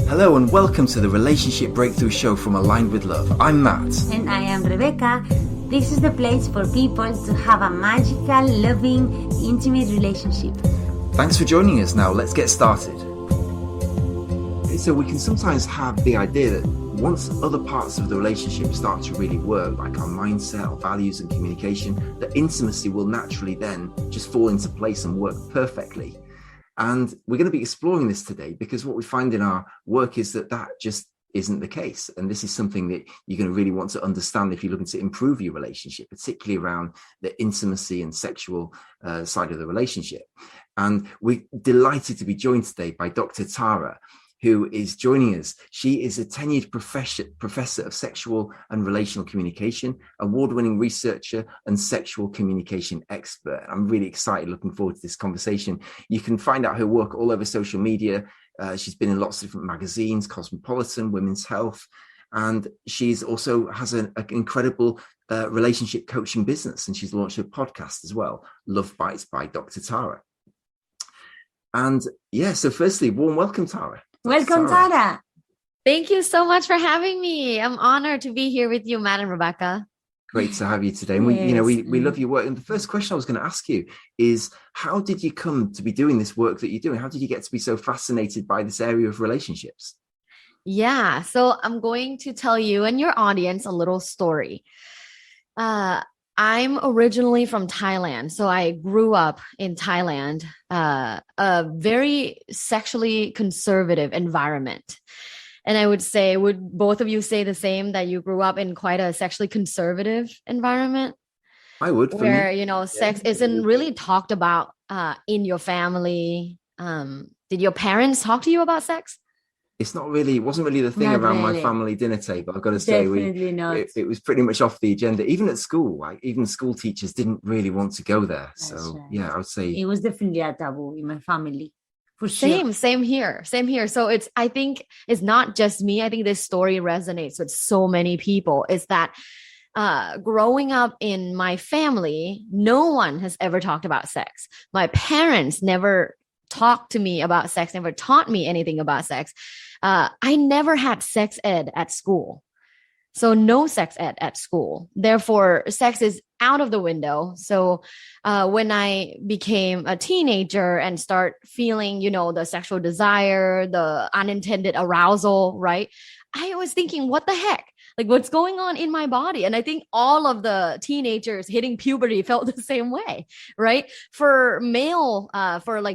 Hello and welcome to the Relationship Breakthrough Show from Aligned with Love. I'm Matt. And I am Rebecca. This is the place for people to have a magical, loving, intimate relationship. Thanks for joining us. Now let's get started. So we can sometimes have the idea that once other parts of the relationship start to really work, like our mindset, our values and communication, that intimacy will naturally then just fall into place and work perfectly. And we're going to be exploring this today because what we find in our work is that just isn't the case. And this is something that you're going to really want to understand if you're looking to improve your relationship, particularly around the intimacy and sexual side of the relationship. And we're delighted to be joined today by Dr. Tara, who is joining us. She is a tenured professor of sexual and relational communication, award-winning researcher and sexual communication expert. I'm really excited, looking forward to this conversation. You can find out her work all over social media. She's been in lots of different magazines, Cosmopolitan, Women's Health, and she's also has an incredible relationship coaching business, and she's launched a podcast as well, Love Bites by Dr. Tara. And yeah, so firstly, warm welcome, Tara. Welcome, Tara. Thank you so much for having me. I'm honored to be here with you, Matt and Rebecca. Great to have you today. And we love your work. And the first question I was going to ask you is, how did you come to be doing this work that you're doing? How did you get to be so fascinated by this area of relationships? Yeah, so I'm going to tell you and your audience a little story. I'm originally from Thailand. So I grew up in Thailand, a very sexually conservative environment. And I would say, would both of you say the same, that you grew up in quite a sexually conservative environment? I would. Where, sex isn't really talked about in your family. Did your parents talk to you about sex? It wasn't really the thing around my family dinner table. I've got to say, it was pretty much off the agenda. Even at school, even school teachers didn't really want to go there. That's so right. Yeah, I would say it was definitely a taboo in my family. For sure. Same here. So I think it's not just me. I think this story resonates with so many people. Is that growing up in my family, no one has ever talked about sex. My parents never talked to me about sex, never taught me anything about sex. I never had sex ed at school. So no sex ed at school. Therefore, sex is out of the window. So when I became a teenager and start feeling, the sexual desire, the unintended arousal, right? I was thinking, what the heck? Like, what's going on in my body? And I think all of the teenagers hitting puberty felt the same way, right? For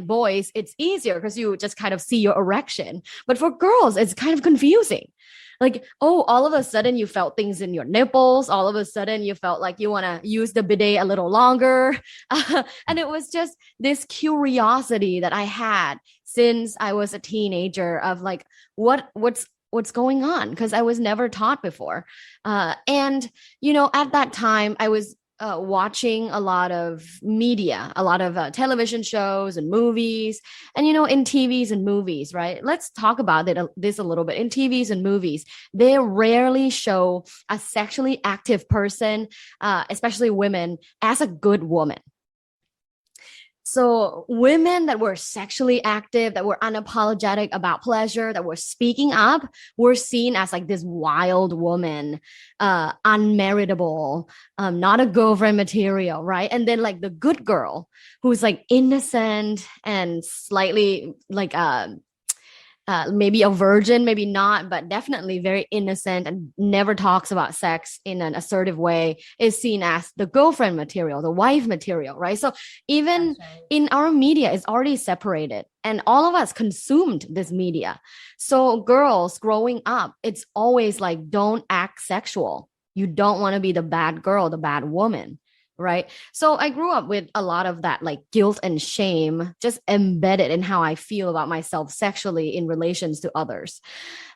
boys, it's easier because you just kind of see your erection. But for girls, it's kind of confusing. Like, all of a sudden you felt things in your nipples. All of a sudden you felt like you want to use the bidet a little longer. And it was just this curiosity that I had since I was a teenager of like, what's going on? Because I was never taught before. And at that time, I was watching a lot of media, a lot of television shows and movies. And, in TVs and movies, right? Let's talk about this a little bit. In TVs and movies, they rarely show a sexually active person, especially women, as a good woman. So women that were sexually active, that were unapologetic about pleasure, that were speaking up, were seen as like this wild woman, unmarriageable, not a girlfriend material, right? And then like the good girl who's like innocent and slightly like maybe a virgin, maybe not, but definitely very innocent and never talks about sex in an assertive way, is seen as the girlfriend material, the wife material, right? So even in our media, it's already separated, and all of us consumed this media. So girls growing up, it's always like, don't act sexual. You don't want to be the bad girl, the bad woman. Right. So I grew up with a lot of that, like guilt and shame just embedded in how I feel about myself sexually in relations to others.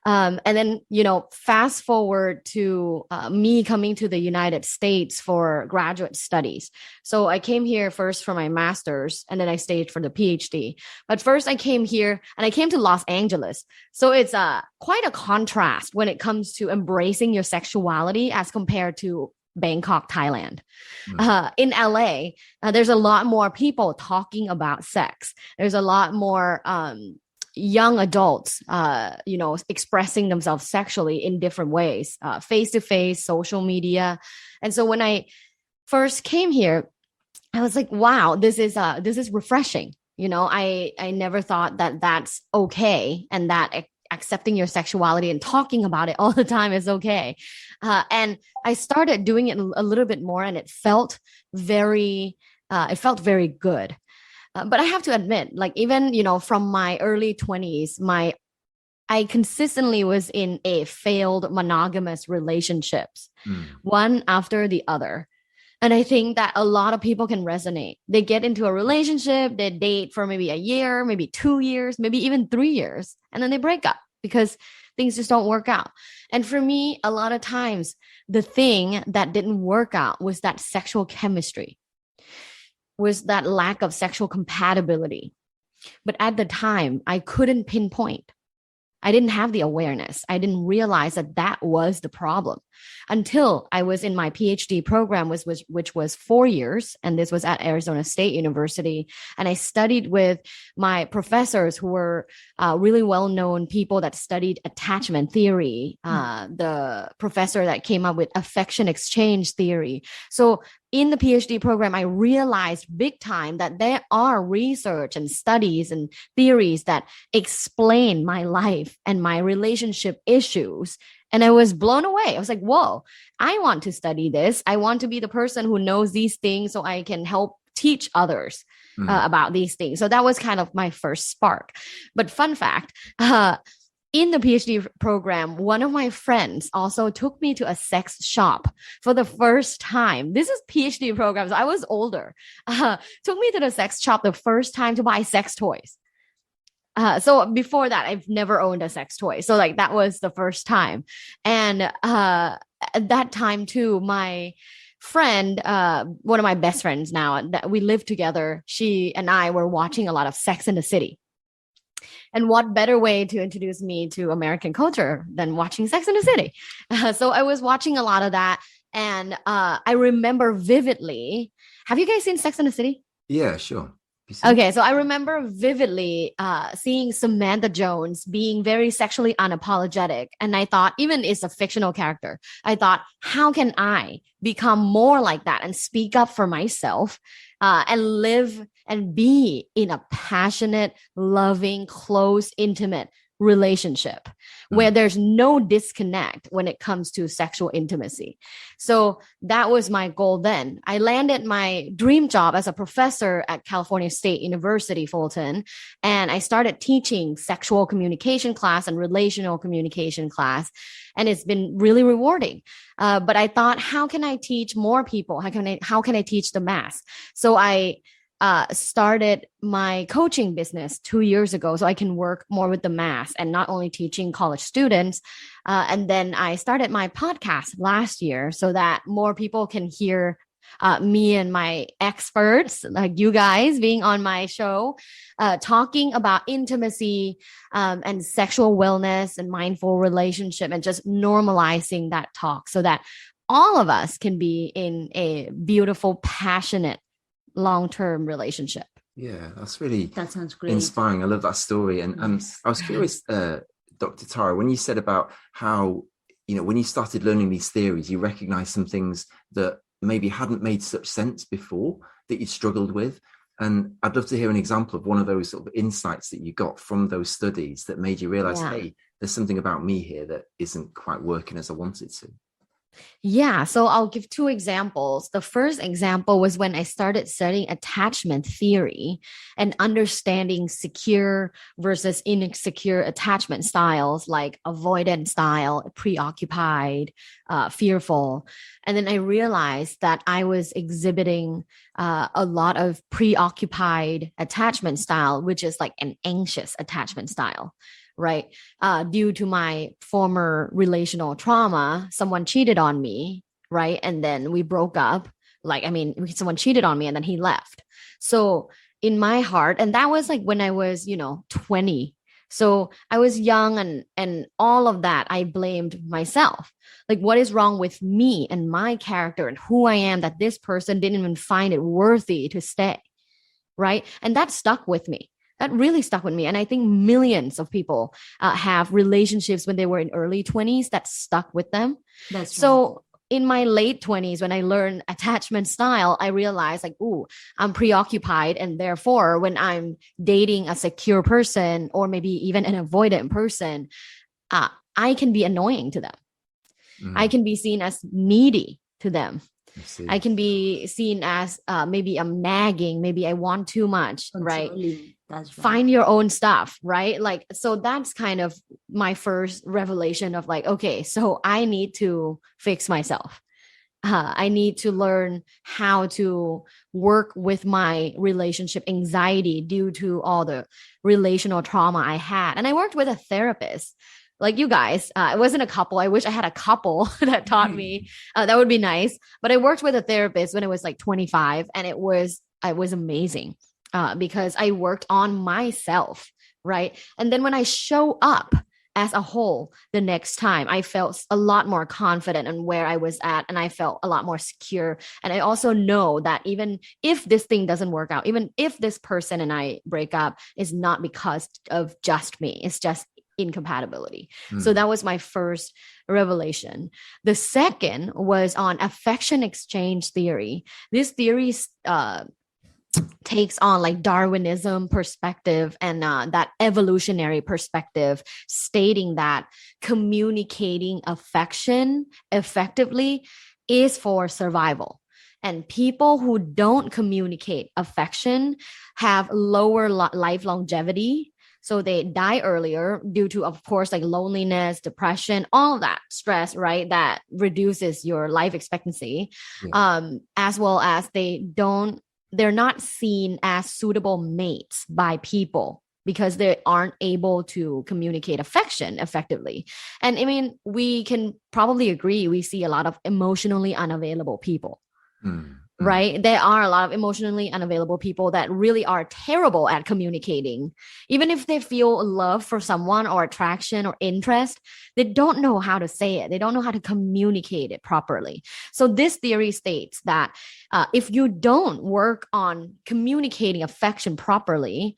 And then, fast forward to me coming to the United States for graduate studies. So I came here first for my master's, and then I stayed for the PhD. But first I came here and I came to Los Angeles. So it's quite a contrast when it comes to embracing your sexuality as compared to Bangkok, Thailand. In LA, there's a lot more people talking about sex. There's a lot more young adults, expressing themselves sexually in different ways, face to face, social media. And so when I first came here, I was like, wow, this is refreshing. I never thought that that's okay, and that accepting your sexuality and talking about it all the time is okay. And I started doing it a little bit more, and it felt very good. But I have to admit, like, even, from my early 20s, I consistently was in a failed monogamous relationships, one after the other. And I think that a lot of people can resonate. They get into a relationship, they date for maybe a year, maybe 2 years, maybe even 3 years, and then they break up because things just don't work out. And for me, a lot of times, the thing that didn't work out was that sexual chemistry, was that lack of sexual compatibility. But at the time, I couldn't pinpoint. I didn't have the awareness. I didn't realize that that was the problem until I was in my PhD program, which was 4 years. And this was at Arizona State University. And I studied with my professors who were really well-known people that studied attachment theory, the professor that came up with affection exchange theory. So in the PhD program, I realized big time that there are research and studies and theories that explain my life and my relationship issues. And I was blown away. I was like, whoa, I want to study this. I want to be the person who knows these things so I can help teach others about these things. So that was kind of my first spark. But fun fact, in the PhD program, one of my friends also took me to a sex shop for the first time. This is PhD programs. I was older. Took me to the sex shop the first time to buy sex toys. So before that, I've never owned a sex toy. So like that was the first time. And at that time too, my friend, one of my best friends now, that we live together, she and I were watching a lot of Sex in the City. And what better way to introduce me to American culture than watching Sex in the City? So I was watching a lot of that. And I remember vividly. Have you guys seen Sex in the City? Yeah, sure. Okay, so I remember vividly seeing Samantha Jones being very sexually unapologetic. And I thought, even it's a fictional character, I thought, how can I become more like that and speak up for myself and live and be in a passionate, loving, close, intimate relationship where there's no disconnect when it comes to sexual intimacy. So that was my goal then. I landed my dream job as a professor at California State University, Fulton, and I started teaching sexual communication class and relational communication class. And it's been really rewarding. But I thought, how can I teach more people? How can I teach the mass? So I started my coaching business 2 years ago so I can work more with the mass and not only teaching college students. And then I started my podcast last year so that more people can hear me and my experts like you guys being on my show, talking about intimacy and sexual wellness and mindful relationship and just normalizing that talk so that all of us can be in a beautiful, passionate, long-term relationship. Yeah, that sounds great. Inspiring. I love that story. And I was curious, Dr. Tara, when you said about how, when you started learning these theories, you recognized some things that maybe hadn't made such sense before that you struggled with. And I'd love to hear an example of one of those sort of insights that you got from those studies that made you realize, hey, there's something about me here that isn't quite working as I want it to. Yeah, so I'll give 2 examples. The first example was when I started studying attachment theory and understanding secure versus insecure attachment styles like avoidant style, preoccupied, fearful. And then I realized that I was exhibiting a lot of preoccupied attachment style, which is like an anxious attachment style. Right. Due to my former relational trauma, someone cheated on me. Right. And then we broke up. Someone cheated on me and then he left. So in my heart, and that was like when I was, 20. So I was young and all of that, I blamed myself. Like, what is wrong with me and my character and who I am that this person didn't even find it worthy to stay. Right. And that stuck with me. That really stuck with me. And I think millions of people have relationships when they were in early 20s that stuck with them. That's So in my late 20s, when I learned attachment style, I realized like, ooh, I'm preoccupied. And therefore, when I'm dating a secure person or maybe even an avoidant person, I can be annoying to them. I can be seen as needy to them. I can be seen as maybe I'm nagging, maybe I want too much, right? That's right. Find your own stuff, right? Like, so that's kind of my first revelation of like, okay, so I need to fix myself. I need to learn how to work with my relationship anxiety due to all the relational trauma I had. And I worked with a therapist like you guys. It wasn't a couple. I wish I had a couple that taught me. That would be nice. But I worked with a therapist when I was like 25, and it was amazing because I worked on myself, right? And then when I show up as a whole the next time, I felt a lot more confident in where I was at, and I felt a lot more secure. And I also know that even if this thing doesn't work out, even if this person and I break up, is not because of just me, it's just incompatibility. So that was my first revelation. The second was on affection exchange theory. This theory takes on like Darwinism perspective and that evolutionary perspective, stating that communicating affection effectively is for survival. And people who don't communicate affection have lower life longevity. So they die earlier due to, of course, like loneliness, depression, all that stress, right? That reduces your life expectancy, as well as they're not seen as suitable mates by people because they aren't able to communicate affection effectively. And I mean, we can probably agree, we see a lot of emotionally unavailable people. Right? There are a lot of emotionally unavailable people that really are terrible at communicating. Even if they feel love for someone or attraction or interest, they don't know how to say it. They don't know how to communicate it properly. So this theory states that if you don't work on communicating affection properly,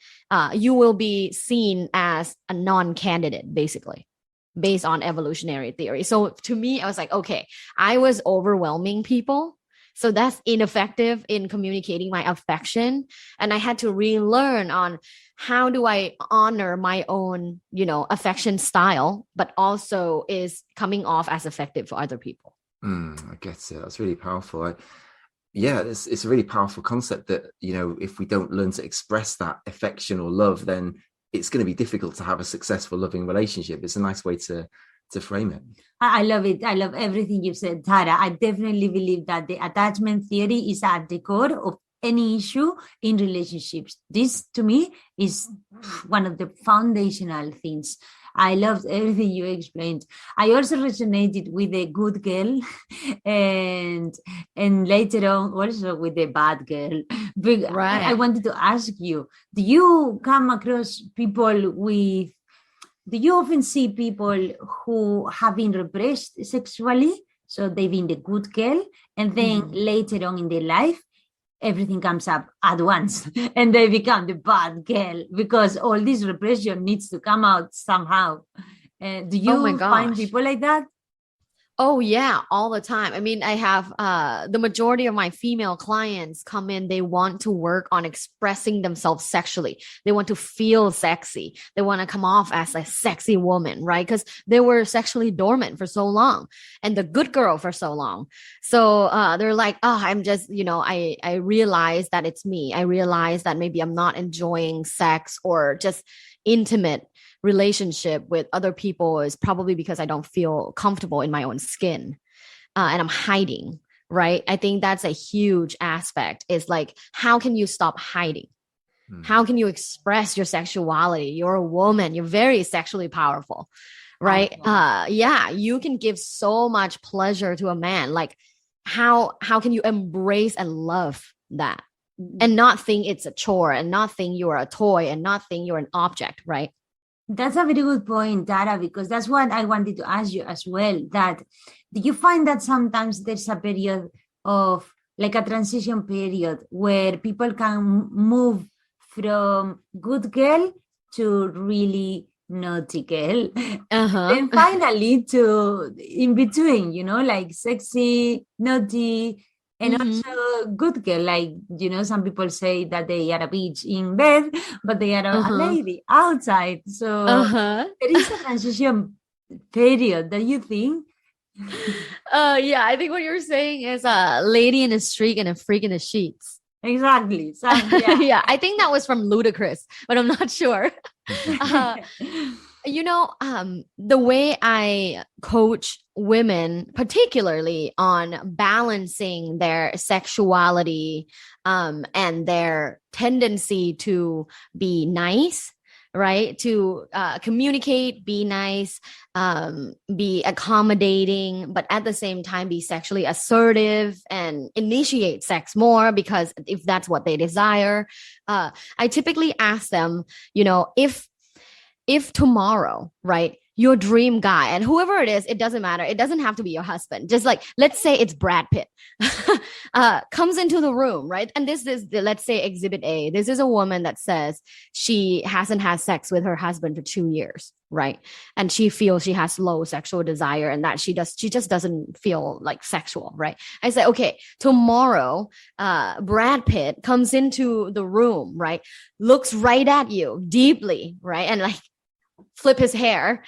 you will be seen as a non-candidate, basically, based on evolutionary theory. So to me, I was like, okay, I was overwhelming people. So that's ineffective in communicating my affection. And I had to relearn on how do I honor my own, affection style, but also is coming off as effective for other people. I get it. That's really powerful. It's a really powerful concept that, if we don't learn to express that affection or love, then it's going to be difficult to have a successful, loving relationship. It's a nice way to frame it. I love it. I love everything you said, Tara. I definitely believe that the attachment theory is at the core of any issue in relationships. This, to me, is one of the foundational things. I loved everything you explained. I also resonated with the good girl and later on also with the bad girl. But right. I wanted to ask you, do you come across people do you often see people who have been repressed sexually? So they've been the good girl, and then later on in their life, everything comes up at once and they become the bad girl because all this repression needs to come out somehow. Do you find people like that? Oh yeah, all the time. I mean, I have the majority of my female clients come in, they want to work on expressing themselves sexually. They want to feel sexy. They want to come off as a sexy woman, right? Because they were sexually dormant for so long and the good girl for so long. So they're like, oh, I'm just, I realize that it's me. I realize that maybe I'm not enjoying sex or just intimate relationship with other people is probably because I don't feel comfortable in my own skin and I'm hiding, right? I think that's a huge aspect. Is like, how can you stop hiding? How can you express your sexuality? You're a woman. You're very sexually powerful, right? You can give so much pleasure to a man. Like, how can you embrace and love that and not think it's a chore and not think you're a toy and not think you're an object, right? That's a very good point, Tara, because that's what I wanted to ask you as well. That do you find that sometimes there's a period of like a transition period where people can move from good girl to really naughty girl. Uh-huh. Then finally to in between, like sexy, naughty, and also good girl. Like, some people say that they are a bitch in bed, but they are a lady outside. So there is a transition period that you think. Yeah, I think what you're saying is a lady in a streak and a freak in the sheets. Exactly. So, yeah, I think that was from Ludacris, but I'm not sure. The way I coach women, particularly on balancing their sexuality and their tendency to be nice, right? To communicate, be nice, be accommodating, but at the same time be sexually assertive and initiate sex more, because if that's what they desire, I typically ask them, if tomorrow, right, your dream guy, and whoever it is, it doesn't matter. It doesn't have to be your husband. Just like, let's say it's Brad Pitt, comes into the room, right? And this is, let's say, exhibit A. This is a woman that says she hasn't had sex with her husband for 2 years, right? And she feels she has low sexual desire and that she just doesn't feel like sexual, right? I say, okay, tomorrow, Brad Pitt comes into the room, right? Looks right at you deeply, right? And like, flip his hair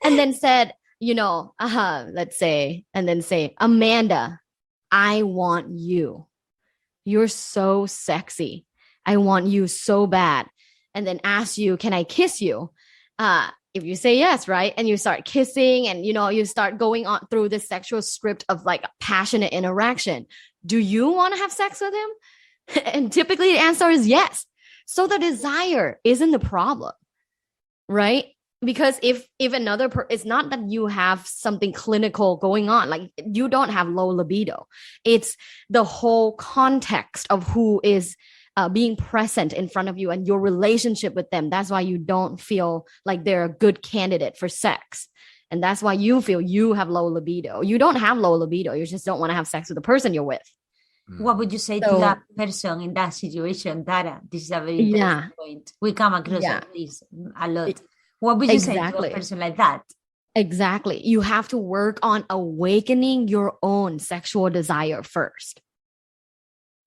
and then said, let's say, and then say, Amanda, I want you. You're so sexy. I want you so bad. And then ask you, can I kiss you? If you say yes, right? And you start kissing and, you start going on through this sexual script of like passionate interaction. Do you want to have sex with him? And typically the answer is yes. So the desire isn't the problem. Right? Because if another it's not that you have something clinical going on, like you don't have low libido. It's the whole context of who is being present in front of you and your relationship with them. That's why you don't feel like they're a good candidate for sex. And that's why you feel you have low libido. You don't have low libido. You just don't want to have sex with the person you're with. What would you say to that person in that situation, Dara? This is a very interesting point. We come across this a lot. What would you say to a person like that? Exactly. You have to work on awakening your own sexual desire first.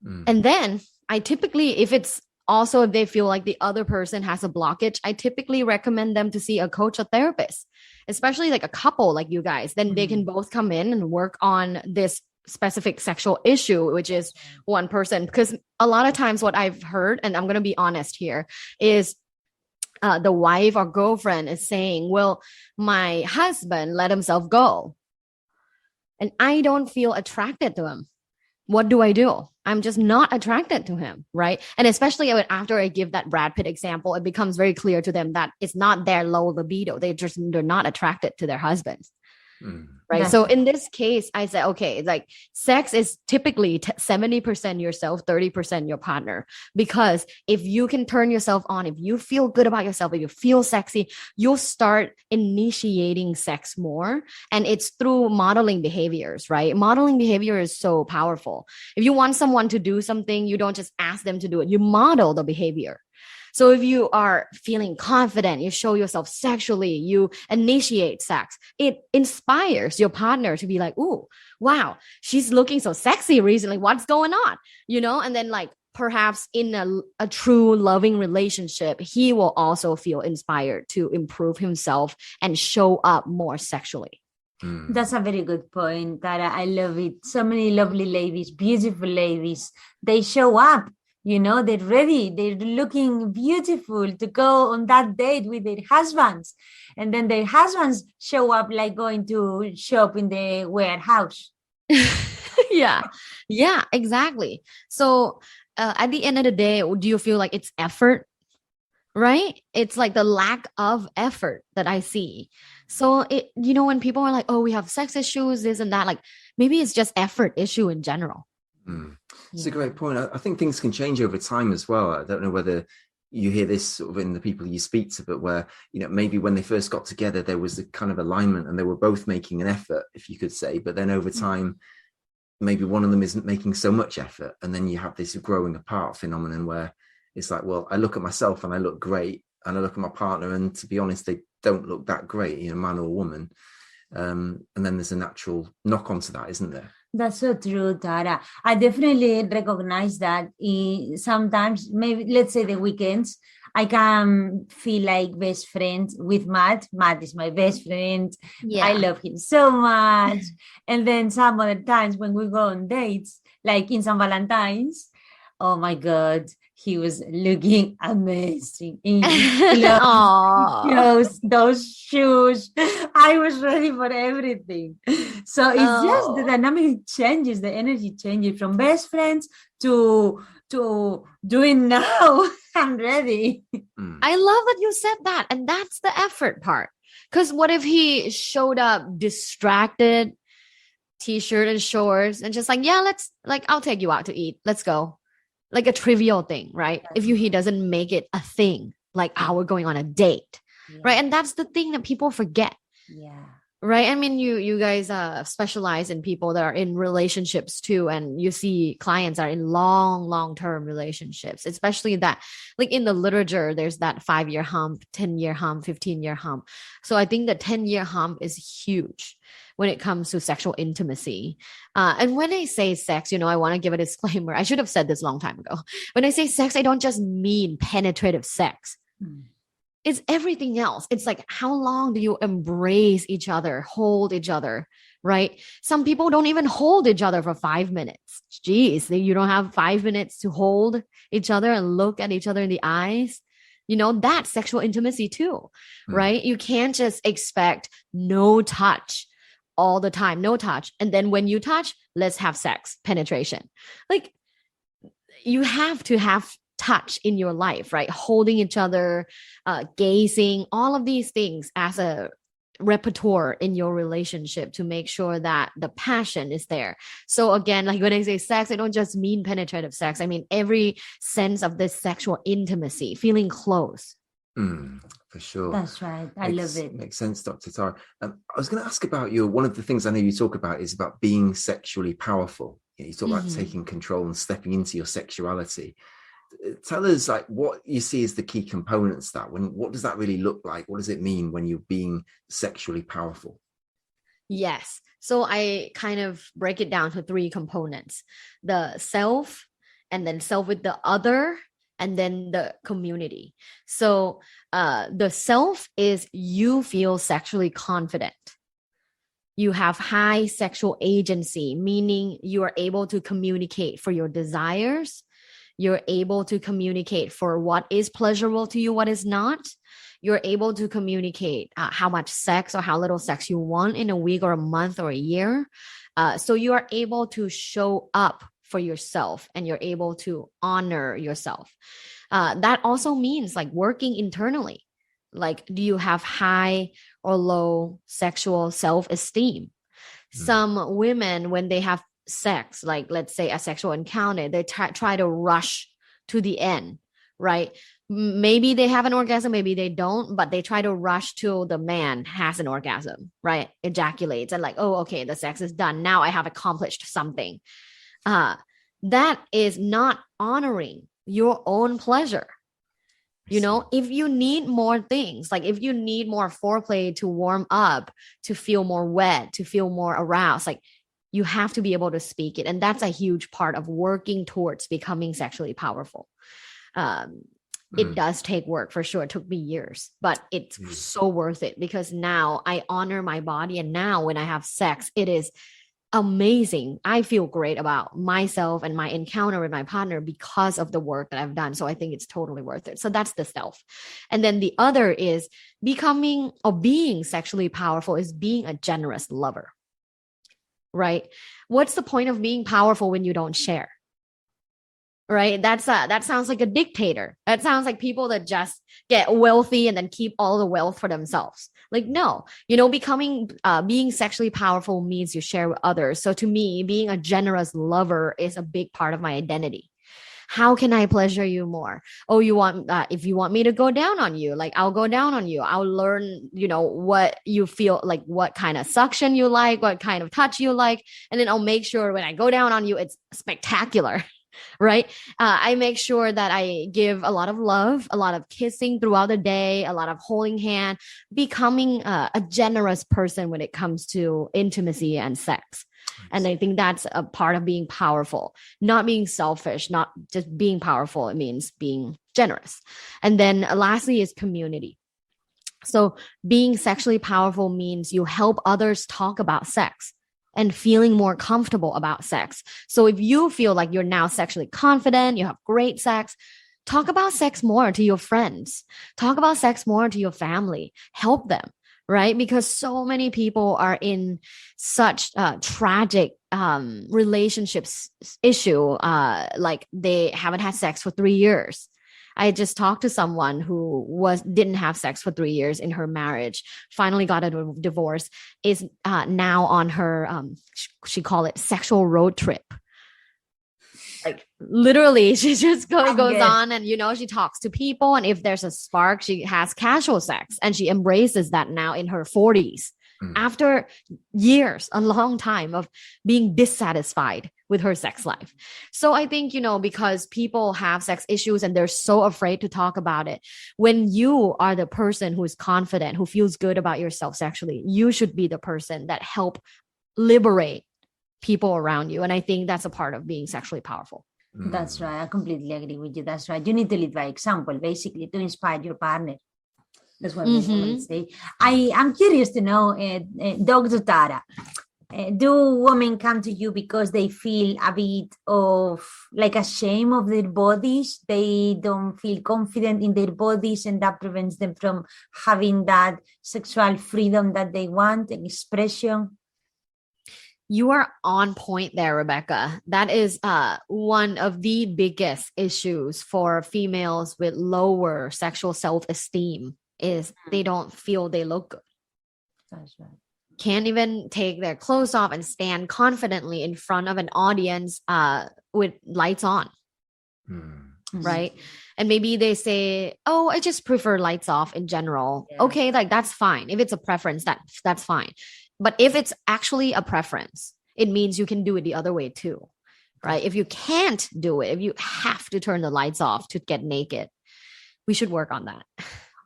And then I typically, if they feel like the other person has a blockage, I typically recommend them to see a coach or therapist, especially like a couple like you guys. Then they can both come in and work on this specific sexual issue, which is one person. Because a lot of times what I've heard, and I'm going to be honest here, is the wife or girlfriend is saying, well, my husband let himself go and I don't feel attracted to him. What do I do? I'm just not attracted to him, right? And especially after I give that Brad Pitt example, it becomes very clear to them that it's not their low libido. They're not attracted to their husbands. Right. So in this case, I said, okay, like sex is typically 70% yourself, 30% your partner. Because if you can turn yourself on, if you feel good about yourself, if you feel sexy, you'll start initiating sex more. And it's through modeling behaviors, right? Modeling behavior is so powerful. If you want someone to do something, you don't just ask them to do it. You model the behavior. So if you are feeling confident, you show yourself sexually, you initiate sex, it inspires your partner to be like, ooh, wow, she's looking so sexy recently. What's going on? And then like perhaps in a true loving relationship, he will also feel inspired to improve himself and show up more sexually. That's a very good point, Tara. I love it. So many lovely ladies, beautiful ladies, they show up. They're ready. They're looking beautiful to go on that date with their husbands. And then their husbands show up like going to shop in the warehouse. Yeah, exactly. So at the end of the day, do you feel like it's effort? Right? It's like the lack of effort that I see. So when people are like, oh, we have sex issues, this and that, like maybe it's just effort issue in general. It's a great point. I think things can change over time as well. I don't know whether you hear this sort of in the people you speak to, but where, maybe when they first got together, there was a kind of alignment and they were both making an effort, if you could say, but then over time, maybe one of them isn't making so much effort. And then you have this growing apart phenomenon where It's like, well, I look at myself and I look great, and I look at my partner, and to be honest, they don't look that great, man or woman. And then there's a natural knock onto that, isn't there? That's so true, Tara. I definitely recognize that sometimes, maybe let's say the weekends, I can feel like best friends with Matt. Matt is my best friend. Yeah. I love him so much. And then some other times when we go on dates, like in San Valentine's, oh my God, he was looking amazing. Those shoes. I was ready for everything. So it's just the dynamic changes, the energy changes from best friends to doing now. I'm ready. I love that you said that. And that's the effort part. Because what if he showed up distracted, t-shirt and shorts, and just like, yeah, let's, like, I'll take you out to eat. Let's go. Like a trivial thing, right? If he doesn't make it a thing, like, we're going on a date, right? And that's the thing that people forget. Yeah. Right. I mean, you guys specialize in people that are in relationships too. And you see clients are in long-term relationships, especially that, like, in the literature, there's that 5-year hump, 10-year hump, 15-year hump. So I think the 10-year hump is huge when it comes to sexual intimacy. And when I say sex, I want to give a disclaimer. I should have said this a long time ago. When I say sex, I don't just mean penetrative sex. It's everything else. It's like, how long do you embrace each other, hold each other, right? Some people don't even hold each other for 5 minutes. Geez, you don't have 5 minutes to hold each other and look at each other in the eyes. That's sexual intimacy too, right? You can't just expect no touch all the time, no touch. And then when you touch, let's have sex, penetration. Like, you have to have touch in your life, right? Holding each other, gazing, all of these things as a repertoire in your relationship to make sure that the passion is there. So again, like when I say sex, I don't just mean penetrative sex. I mean every sense of this sexual intimacy, feeling close. For sure. That's right. I love it. Makes sense, Dr. Tara. I was going to ask about one of the things I know you talk about is about being sexually powerful. You talk about taking control and stepping into your sexuality. Tell us, like, what you see as the key components what does that really look like? What does it mean when you're being sexually powerful? Yes. So I kind of break it down to 3 components: the self, and then self with the other, and then the community. So the self is you feel sexually confident. You have high sexual agency, meaning you are able to communicate for your desires. You're able to communicate for what is pleasurable to you, what is not. You're able to communicate how much sex or how little sex you want in a week or a month or a year. So you are able to show up for yourself, and you're able to honor yourself. That also means like working internally. Like, do you have high or low sexual self-esteem? Some women, when they have sex, like let's say a sexual encounter, they try to rush to the end, right? Maybe they have an orgasm, maybe they don't, but they try to rush to the man has an orgasm, right? Ejaculates, and like, oh, okay, the sex is done. Now I have accomplished something. That is not honoring your own pleasure. If you need more things, like if you need more foreplay to warm up, to feel more wet, to feel more aroused, like, you have to be able to speak it. And that's a huge part of working towards becoming sexually powerful. It does take work, for sure. It took me years, but it's so worth it, because now I honor my body. And now when I have sex, it is amazing. I feel great about myself and my encounter with my partner because of the work that I've done. So I think it's totally worth it. So that's the self. And then the other is becoming or being sexually powerful is being a generous lover. Right? What's the point of being powerful when you don't share? Right? That sounds like a dictator. That sounds like people that just get wealthy and then keep all the wealth for themselves. Like, no, being sexually powerful means you share with others. So to me, being a generous lover is a big part of my identity. How can I pleasure you more? Oh, if you want me to go down on you, like, I'll go down on you. I'll learn, what you feel like, what kind of suction you like, what kind of touch you like. And then I'll make sure when I go down on you, it's spectacular. right? I make sure that I give a lot of love, a lot of kissing throughout the day, a lot of holding hand, becoming a generous person when it comes to intimacy and sex. And I think that's a part of being powerful, not being selfish, not just being powerful. It means being generous. And then lastly is community. So being sexually powerful means you help others talk about sex and feeling more comfortable about sex. So if you feel like you're now sexually confident, you have great sex, talk about sex more to your friends, talk about sex more to your family, help them, right? Because so many people are in such tragic relationships issue, like they haven't had sex for 3 years. I just talked to someone who didn't have sex for 3 years in her marriage, finally got a divorce, is now on her, she called it sexual road trip. Like literally, she just goes on and, she talks to people. And if there's a spark, she has casual sex, and she embraces that now in her 40s. After years, a long time of being dissatisfied with her sex life. So I think, because people have sex issues and they're so afraid to talk about it, when you are the person who is confident, who feels good about yourself sexually, you should be the person that help liberate people around you. And I think that's a part of being sexually powerful. That's right. I completely agree with you. That's right. You need to lead by example, basically, to inspire your partner. That's what we always say. I'm curious to know, Dr. Tara, do women come to you because they feel a bit of like ashamed of their bodies? They don't feel confident in their bodies, and that prevents them from having that sexual freedom that they want and expression? You are on point there, Rebecca. That is one of the biggest issues for females with lower sexual self-esteem. Is they don't feel they look good. That's right. Can't even take their clothes off and stand confidently in front of an audience with lights on. Right? And maybe they say, oh, I just prefer lights off in general. Yeah. Okay, like that's fine. If it's a preference, that's fine. But if it's actually a preference, it means you can do it the other way too. Right? If you can't do it, if you have to turn the lights off to get naked, we should work on that.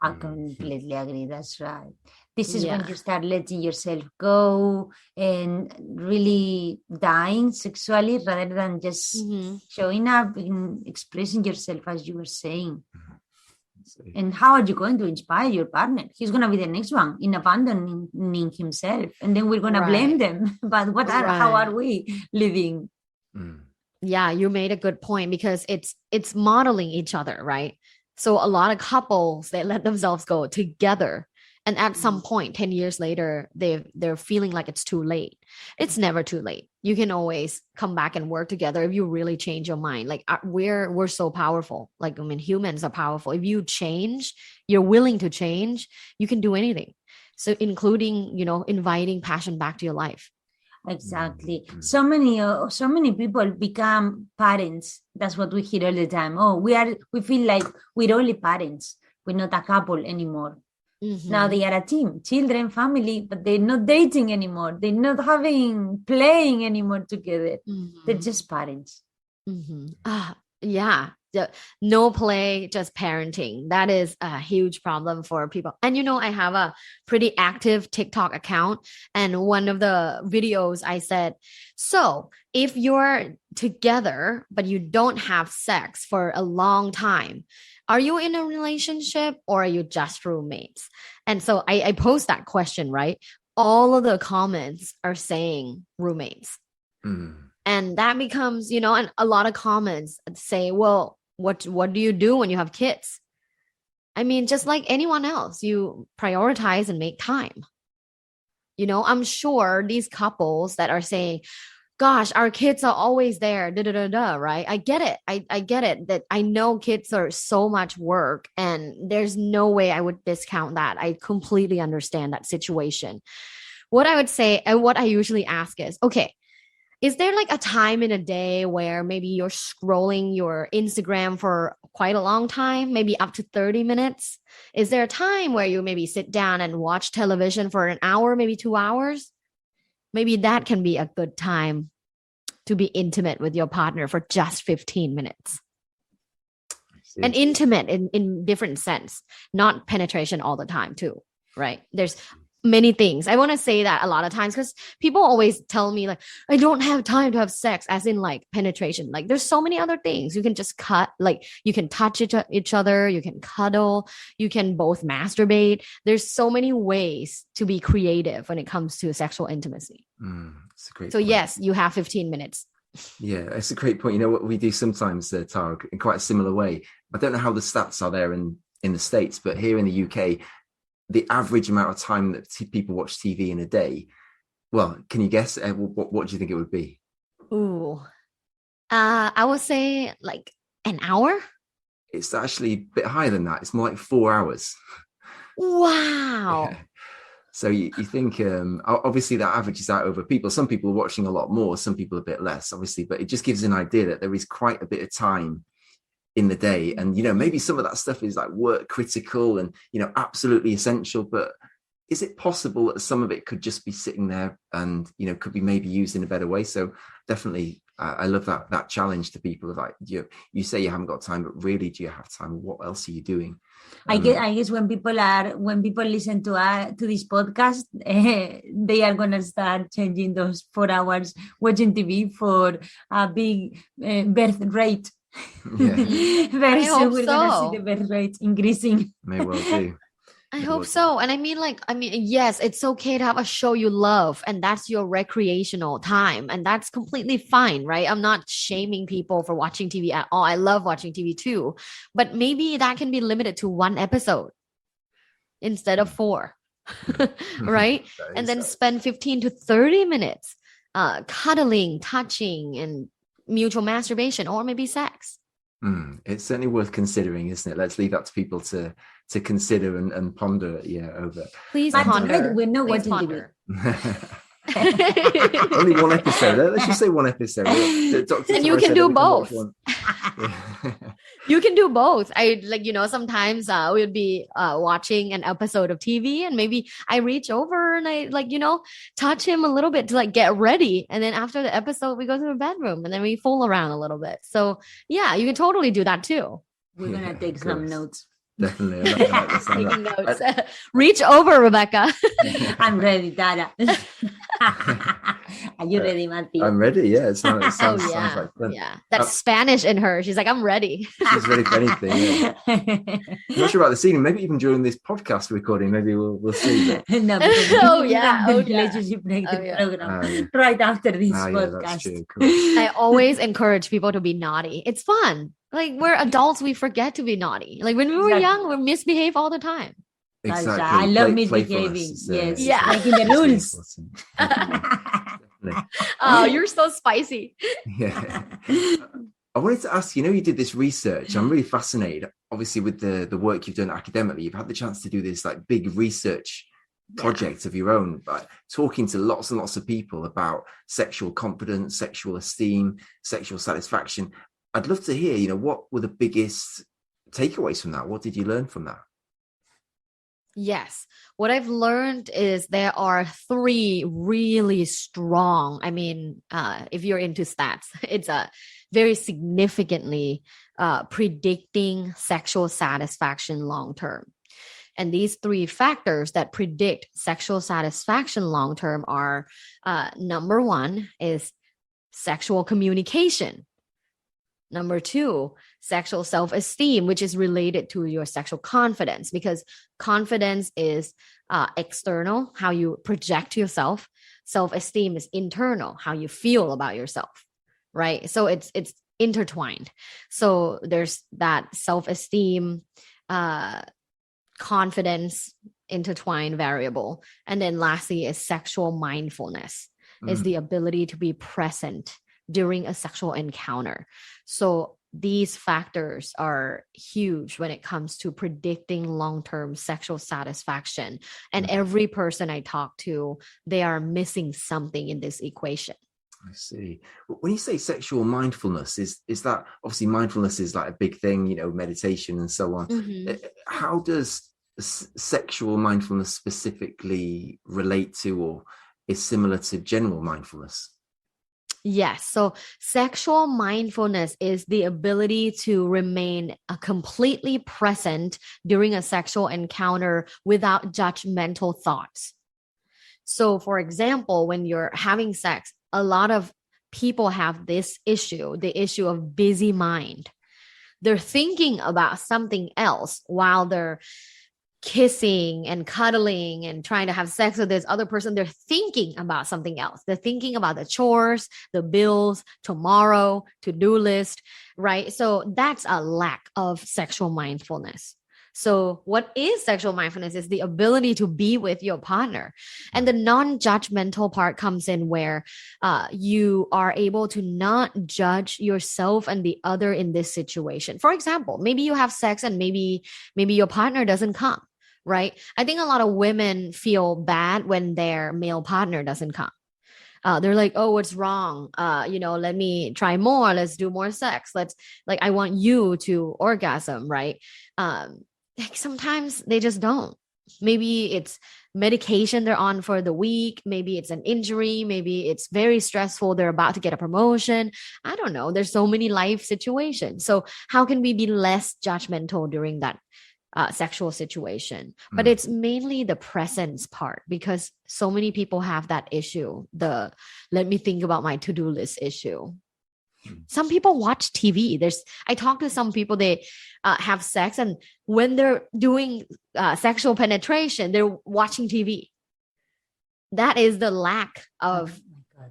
I completely agree. That's right. This is when you start letting yourself go and really dying sexually rather than just showing up and expressing yourself, as you were saying. And how are you going to inspire your partner? He's going to be the next one in abandoning himself. And then we're going to blame them. But how are we living? Yeah, you made a good point, because it's modeling each other, right? So a lot of couples, they let themselves go together. And at some point, 10 years later, they're feeling like it's too late. It's never too late. You can always come back and work together if you really change your mind. Like we're so powerful. Like, humans are powerful. If you change, you're willing to change, you can do anything. So including, inviting passion back to your life. Exactly. So many people become parents. That's what we hear all the time. Oh, we feel like we're only parents. We're not a couple anymore. Now they are a team, children, family, but they're not dating anymore. They're not playing anymore together. They're just parents. Yeah. No play, just parenting. That is a huge problem for people. And I have a pretty active TikTok account, and one of the videos I said, so if you're together but you don't have sex for a long time, are you in a relationship or are you just roommates? And so I post that question, right? All of the comments are saying roommates. And that becomes, and a lot of comments say, well, what do you do when you have kids? I mean, just like anyone else, you prioritize and make time. I'm sure these couples that are saying, gosh, our kids are always there, right? I get it. I get it, that I know kids are so much work, and there's no way I would discount that. I completely understand that situation. What I would say, and what I usually ask is, okay, is there like a time in a day where maybe you're scrolling your Instagram for quite a long time, maybe up to 30 minutes? Is there a time where you maybe sit down and watch television for an hour, maybe 2 hours? Maybe that can be a good time to be intimate with your partner for just 15 minutes. And intimate in different sense, not penetration all the time too, right? There's many things. I want to say that a lot of times because people always tell me like, I don't have time to have sex, as in like penetration. Like there's so many other things. You can just cut, like you can touch each other, you can cuddle, you can both masturbate. There's so many ways to be creative when it comes to sexual intimacy. That's a great So point. yes, you have 15 minutes. Yeah, it's a great point. You know what we do sometimes, Tara, in quite a similar way. I don't know how the stats are there in the States, but here in the UK, the average amount of time that people watch TV in a day, well, can you guess? What do you think it would be? Ooh, I would say like an hour. It's actually a bit higher than that. It's more like 4 hours. Wow. Yeah. So you think, obviously that averages out over people. Some people are watching a lot more, some people a bit less, obviously, but it just gives an idea that there is quite a bit of time in the day. And, you know, maybe some of that stuff is like work critical and, you know, absolutely essential, but is it possible that some of it could just be sitting there and, you know, could be maybe used in a better way? So definitely, I love that challenge to people of like, you say you haven't got time, but really, do you have time? What else are you doing? I guess when people listen to this podcast, they are gonna start changing those 4 hours watching TV for a big birth rate. Yeah. Very I soon hope we're gonna so. see the birth rate increasing. May well do. I hope so. And I mean, yes, it's okay to have a show you love, and that's your recreational time, and that's completely fine, right? I'm not shaming people for watching TV at all. I love watching TV too, but maybe that can be limited to 1 episode instead of 4, right? And then spend 15 to 30 minutes cuddling, touching, and mutual masturbation, or maybe sex. It's certainly worth considering, isn't it? Let's leave that to people to consider and ponder over. Please ponder. We know Please what ponder. Only 1 episode. Let's just say 1 episode. And you can do both. You can do both. I sometimes we'll be watching an episode of TV, and maybe I reach over and I touch him a little bit to like get ready, and then after the episode we go to the bedroom and then we fool around a little bit. So yeah, you can totally do that too. We're gonna take some notes. Definitely. Taking notes. Reach over, Rebecca. I'm ready, Tara. Are you ready, Matthew? I'm ready. Yeah, it sounds like fun. Yeah, that's Spanish in her. She's like, I'm ready. She's ready for anything. Yeah. I'm not sure about the scene. Maybe even during this podcast recording, maybe we'll see. That. No, the relationship program right after this podcast. That's true. Cool. I always encourage people to be naughty. It's fun. Like we're adults, we forget to be naughty. Like when we were young, we misbehave all the time. Exactly. I love misbehaving. Yes. Yeah. Making the rules. Oh, you're so spicy. Yeah. I wanted to ask, you did this research. I'm really fascinated, obviously, with the work you've done academically. You've had the chance to do this like big research project of your own, but talking to lots and lots of people about sexual confidence, sexual esteem, sexual satisfaction. I'd love to hear, what were the biggest takeaways from that? What did you learn from that? Yes. What I've learned is there are 3 really strong, if you're into stats, it's a very significantly predicting sexual satisfaction long-term. And these 3 factors that predict sexual satisfaction long-term are, number 1 is sexual communication. Number 2, sexual self-esteem, which is related to your sexual confidence, because confidence is external, how you project yourself. Self-esteem is internal, how you feel about yourself, right? So it's intertwined. So there's that self-esteem, confidence, intertwined variable. And then lastly is sexual mindfulness, is the ability to be present during a sexual encounter. So these factors are huge when it comes to predicting long-term sexual satisfaction. And every person I talk to, they are missing something in this equation. I see. When you say sexual mindfulness, is that obviously mindfulness is like a big thing, meditation and so on. How does sexual mindfulness specifically relate to or is similar to general mindfulness? Yes. So sexual mindfulness is the ability to remain completely present during a sexual encounter without judgmental thoughts. So, for example, when you're having sex, a lot of people have this issue, the issue of busy mind. They're thinking about something else while they're kissing and cuddling and trying to have sex with this other person. They're thinking about something else. They're thinking about the chores, the bills, tomorrow, to-do list, right? So that's a lack of sexual mindfulness. So what is sexual mindfulness is the ability to be with your partner. And the non-judgmental part comes in where you are able to not judge yourself and the other in this situation. For example, maybe you have sex and maybe your partner doesn't come. Right? I think a lot of women feel bad when their male partner doesn't come. They're like, oh, what's wrong? Let me try more. Let's do more sex. I want you to orgasm, right? Sometimes they just don't. Maybe it's medication they're on for the week. Maybe it's an injury. Maybe it's very stressful. They're about to get a promotion. I don't know. There's so many life situations. So how can we be less judgmental during that sexual situation? But it's mainly the presence part, because so many people have that issue, the let me think about my to-do list issue. Some people watch TV. I talk to some people, they have sex, and when they're doing sexual penetration, they're watching TV. That is the lack of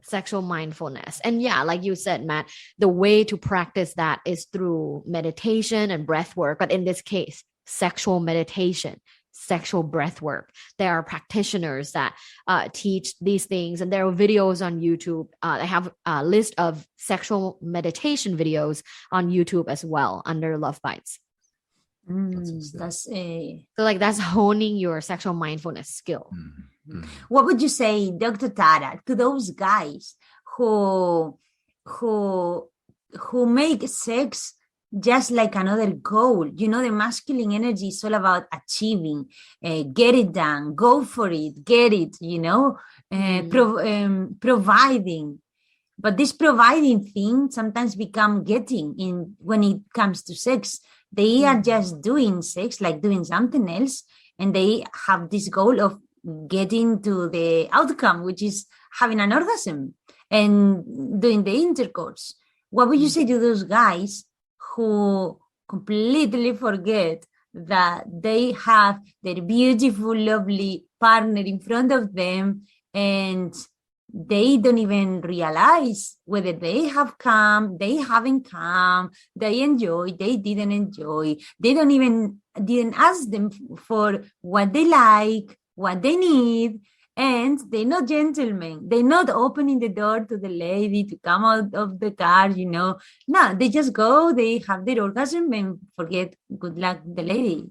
sexual mindfulness. And yeah, like you said, Matt, the way to practice that is through meditation and breath work. But in this case, sexual meditation, sexual breath work. There are practitioners that teach these things, and there are videos on YouTube. I have a list of sexual meditation videos on YouTube as well under Love Bites. That's that's honing your sexual mindfulness skill. What would you say, Dr. Tara, to those guys who make sex just like another goal? The masculine energy is all about achieving, get it done, go for it, get it, providing. But this providing thing sometimes become getting when it comes to sex. They are just doing sex, like doing something else, and they have this goal of getting to the outcome, which is having an orgasm and doing the intercourse. What would you say to those guys who completely forget that they have their beautiful, lovely partner in front of them, and they don't even realize whether they have come, they haven't come, they enjoy, they didn't enjoy, they didn't ask them for what they like, what they need, and they're not gentlemen. They're not opening the door to the lady to come out of the car, No, they just go, they have their orgasm and forget, good luck, the lady.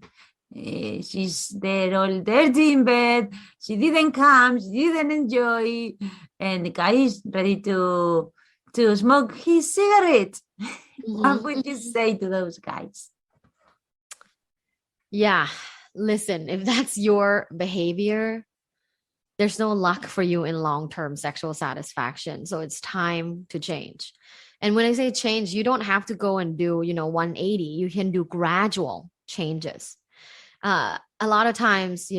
She's there all dirty in bed. She didn't come, she didn't enjoy. And the guy is ready to smoke his cigarette. What would you say to those guys? Yeah, listen, if that's your behavior, there's no luck for you in long-term sexual satisfaction. So it's time to change. And when I say change, you don't have to go and do, 180. You can do gradual changes. A lot of times,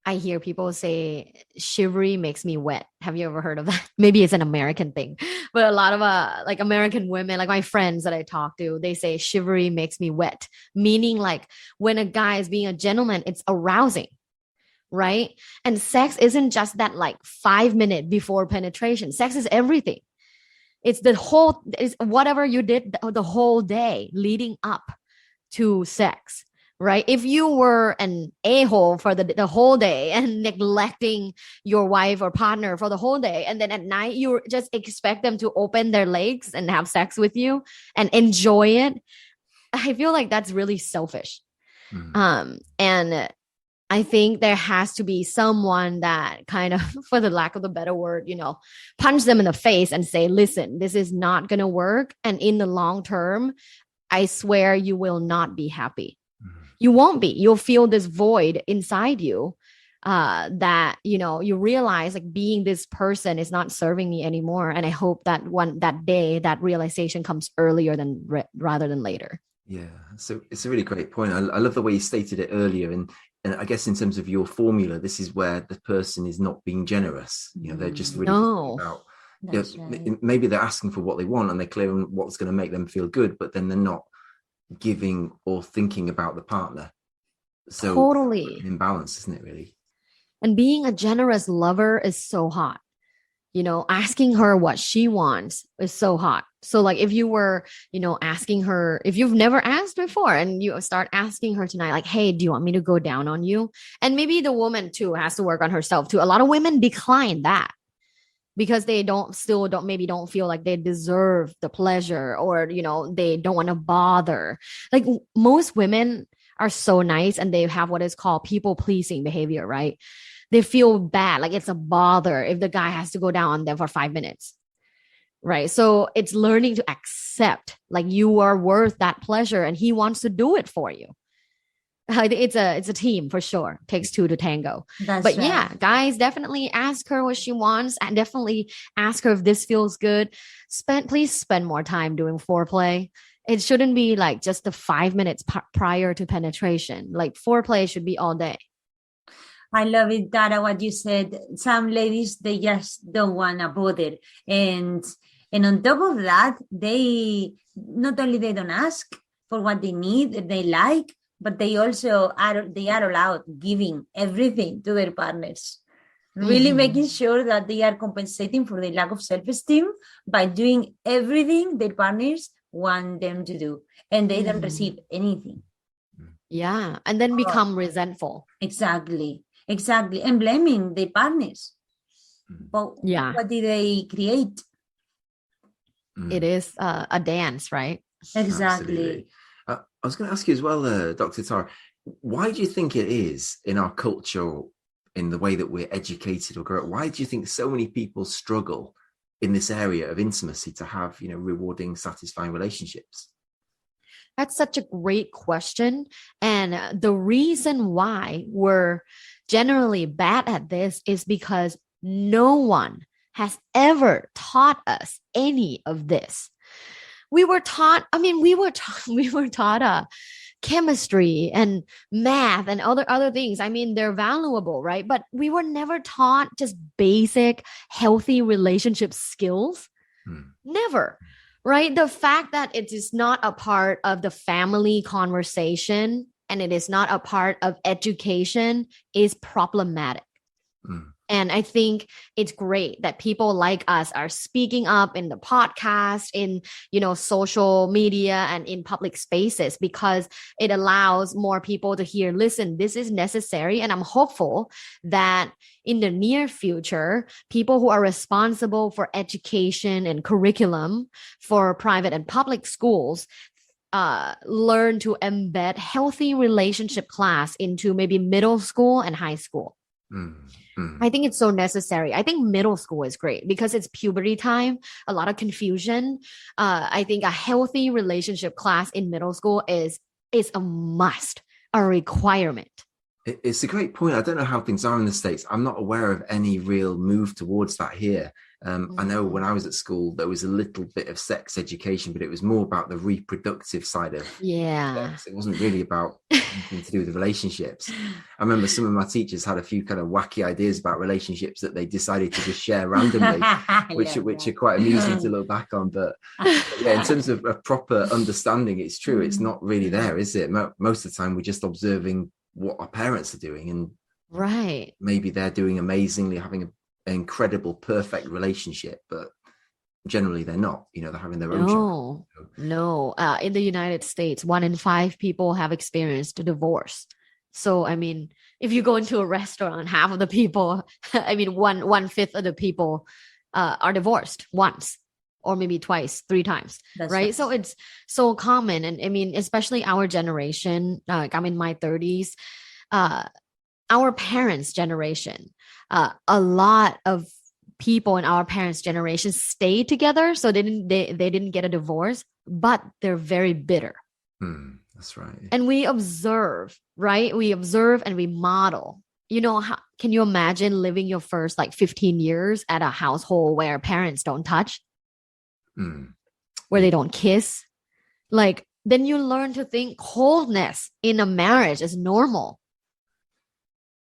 I hear people say shivery makes me wet. Have you ever heard of that? Maybe it's an American thing, but a lot of American women, like my friends that I talk to, they say shivery makes me wet, meaning like when a guy is being a gentleman, it's arousing, right? And sex isn't just that 5 minutes before penetration. Sex is everything. It's whatever you did the whole day leading up to sex. Right? If you were an a-hole for the whole day and neglecting your wife or partner for the whole day, and then at night you just expect them to open their legs and have sex with you and enjoy it, I feel like that's really selfish. And I think there has to be someone that kind of, for the lack of a better word, punch them in the face and say, listen, this is not going to work. And in the long term, I swear you will not be happy. You won't be. You'll feel this void inside you that, you know, you realize like being this person is not serving me anymore. And I hope that that day, that realization comes earlier than rather than later. Yeah, so it's a really great point. I love the way you stated it earlier, and I guess in terms of your formula, this is where the person is not being generous. You know, they're just really about, you know, right. Maybe they're asking for what they want and they're clear on what's going to make them feel good, but then they're not giving or thinking about the partner. So totally imbalance, isn't it, really? And being a generous lover is so hot. You know, asking her what she wants is so hot. So like if you were, you know, asking her, if you've never asked before and you start asking her tonight, like, hey, do you want me to go down on you? And maybe the woman too has to work on herself too. A lot of women decline that because they don't feel like they deserve the pleasure, or, you know, they don't want to bother. Like most women are so nice and they have what is called people pleasing behavior, right? They feel bad, like it's a bother if the guy has to go down on them for 5 minutes, right? So it's learning to accept like you are worth that pleasure and he wants to do it for you. It's a team for sure. It takes two to tango. But right. Yeah, guys, definitely ask her what she wants and definitely ask her if this feels good. Please spend more time doing foreplay. It shouldn't be like just the 5 minutes prior to penetration. Like foreplay should be all day. I love it, Tara, what you said. Some ladies, they just don't want to bother. And on top of that, they not only they don't ask for what they need, they like, but they also are allowed giving everything to their partners. Really making sure that they are compensating for the lack of self-esteem by doing everything their partners want them to do. And they don't receive anything. Yeah. And then become resentful. Exactly. And blaming their partners. But what did they create? It is a dance, right? Exactly. I was going to ask you as well, Dr. Tara, why do you think it is in our culture, in the way that we're educated or grow up, why do you think so many people struggle in this area of intimacy to have, you know, rewarding, satisfying relationships? That's such a great question. And the reason why we're generally bad at this is because no one has ever taught us any of this. We were taught chemistry and math and other things. I mean, they're valuable, right? But we were never taught just basic healthy relationship skills. Never. Right? The fact that it is not a part of the family conversation and it is not a part of education is problematic. And I think it's great that people like us are speaking up in the podcast, in, you know, social media and in public spaces, because it allows more people to hear, listen, this is necessary. And I'm hopeful that in the near future, people who are responsible for education and curriculum for private and public schools learn to embed healthy relationship class into maybe middle school and high school. I think it's so necessary. I think middle school is great because it's puberty time, a lot of confusion. I think a healthy relationship class in middle school is a must, a requirement. It's a great point. I don't know how things are in the States. I'm not aware of any real move towards that here. I know when I was at school, there was a little bit of sex education, but it was more about the reproductive side of sex. It wasn't really about anything to do with the relationships. I remember some of my teachers had a few kind of wacky ideas about relationships that they decided to just share randomly, which are quite amusing to look back on. But yeah, in terms of a proper understanding, it's true. It's not really there, is it? Most of the time, we're just observing what our parents are doing, and maybe they're doing amazingly, having an incredible, perfect relationship, but generally they're not. You know, they're having their own No. In the United States, 1 in 5 people have experienced a divorce. So, I mean, if you go into a restaurant, half of the people, I mean, 1/5 of the people are divorced once, or maybe twice, 3 times. That's right. So it's so common. And I mean, especially our generation, I'm in my 30s, our parents' generation, a lot of people in our parents' generation stayed together. So they didn't get a divorce, but they're very bitter. That's right. And we observe, right? We observe and we model can you imagine living your first like 15 years at a household where parents don't touch, where they don't kiss? Like, then you learn to think coldness in a marriage is normal.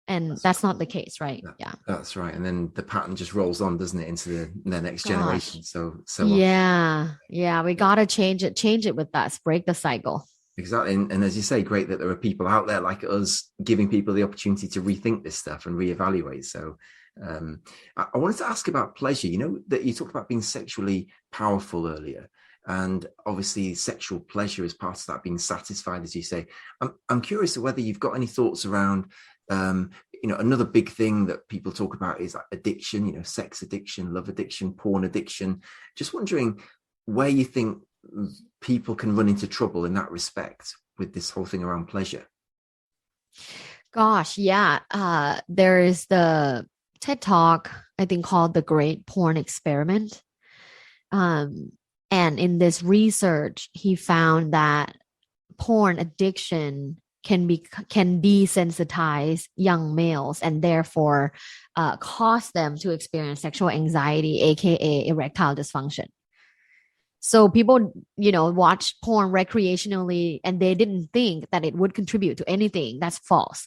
And that's not the case, right? That's right. And then the pattern just rolls on, doesn't it, into the next generation. So yeah, we gotta change it with us, break the cycle. Exactly. And as you say, great that there are people out there like us giving people the opportunity to rethink this stuff and reevaluate. So I wanted to ask about pleasure. That you talked about being sexually powerful earlier, and obviously sexual pleasure is part of that, being satisfied, as you say. I'm curious whether you've got any thoughts around another big thing that people talk about is like addiction, sex addiction, love addiction, porn addiction. Just wondering where you think people can run into trouble in that respect with this whole thing around pleasure. Gosh, yeah. There is the TED Talk, I think, called The Great Porn Experiment. And in this research, he found that porn addiction can desensitize young males and therefore cause them to experience sexual anxiety, aka erectile dysfunction. So people, watch porn recreationally and they didn't think that it would contribute to anything. That's false.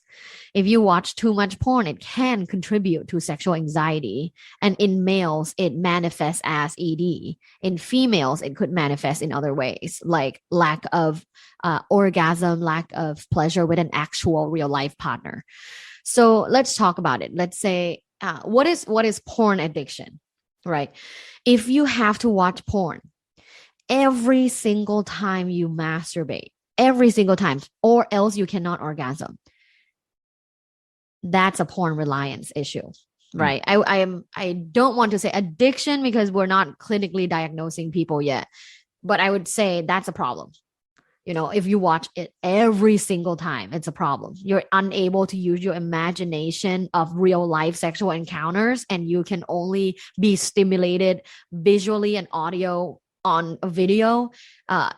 If you watch too much porn, it can contribute to sexual anxiety. And in males, it manifests as ED. In females, it could manifest in other ways, like lack of orgasm, lack of pleasure with an actual real life partner. So let's talk about it. Let's say, what is porn addiction, right? If you have to watch porn every single time you masturbate, every single time, or else you cannot orgasm, that's a porn reliance issue, right? I don't want to say addiction because we're not clinically diagnosing people yet, but I would say that's a problem. If you watch it every single time, it's a problem. You're unable to use your imagination of real life sexual encounters, and you can only be stimulated visually and audio on a video.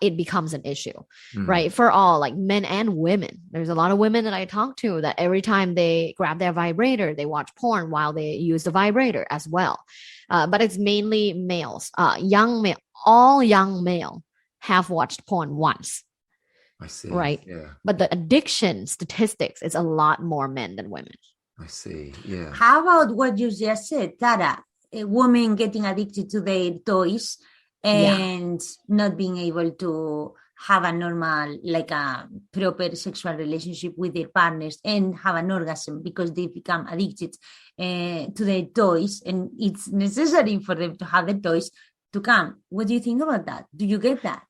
It becomes an issue, right? For all, like men and women. There's a lot of women that I talk to that every time they grab their vibrator, they watch porn while they use the vibrator as well. But it's mainly males, all young male have watched porn once. I see. Right. Yeah. But the addiction statistics is a lot more men than women. I see. Yeah. How about what you just said, Tara? A woman getting addicted to their toys and not being able to have a normal, like a proper sexual relationship with their partners and have an orgasm because they become addicted to their toys, and it's necessary for them to have the toys to come. What do you think about that? Do you get that?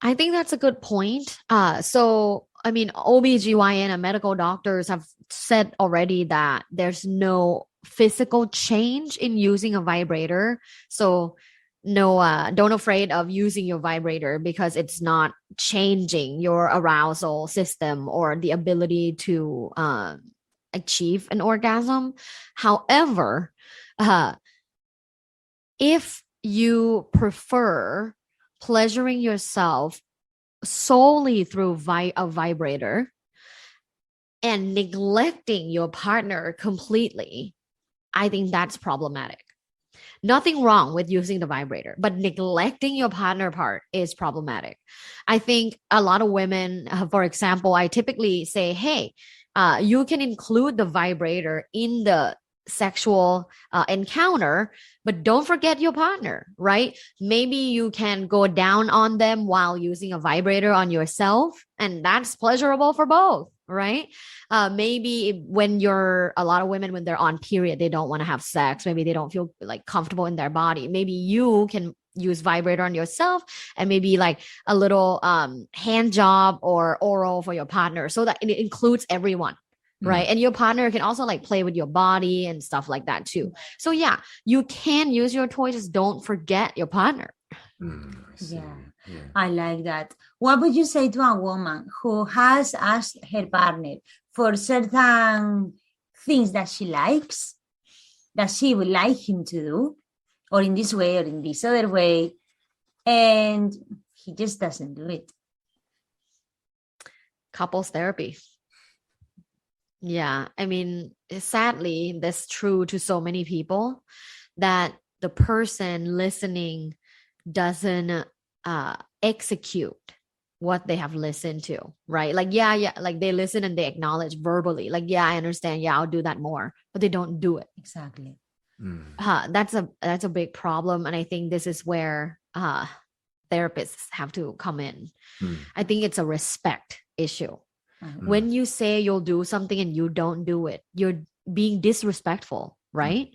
I think that's a good point. So, I mean, OBGYN and medical doctors have said already that there's no physical change in using a vibrator. So no, don't afraid of using your vibrator because it's not changing your arousal system or the ability to achieve an orgasm. However, if you prefer pleasuring yourself solely through a vibrator and neglecting your partner completely, I think that's problematic. Nothing wrong with using the vibrator, but neglecting your partner part is problematic. I think a lot of women, for example, I typically say, hey, you can include the vibrator in the sexual encounter, but don't forget your partner, right? Maybe you can go down on them while using a vibrator on yourself, and that's pleasurable for both, right? Maybe a lot of women, when they're on period, they don't want to have sex. Maybe they don't feel like comfortable in their body. Maybe you can use vibrator on yourself and maybe like a little hand job or oral for your partner so that it includes everyone. Right. And your partner can also like play with your body and stuff like that too. So yeah, you can use your toy. Just don't forget your partner. I like that. What would you say to a woman who has asked her partner for certain things that she likes, that she would like him to do, or in this way or in this other way, and he just doesn't do it? Couples therapy. Yeah. I mean, sadly, that's true to so many people that the person listening doesn't execute what they have listened to, right? Like, yeah, like they listen and they acknowledge verbally, like, yeah, I understand. Yeah, I'll do that more, but they don't do it. Exactly. That's a big problem. And I think this is where therapists have to come in. I think it's a respect issue. When you say you'll do something and you don't do it, you're being disrespectful, right?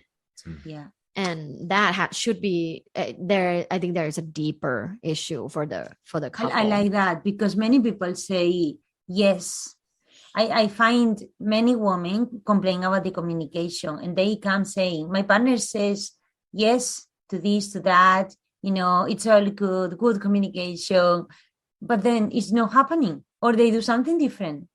Yeah. And that should be there. I think there is a deeper issue for the couple. I like that, because many people say yes. I find many women complain about the communication, and they come saying, my partner says yes to this, to that, it's all good communication, but then it's not happening, or they do something different.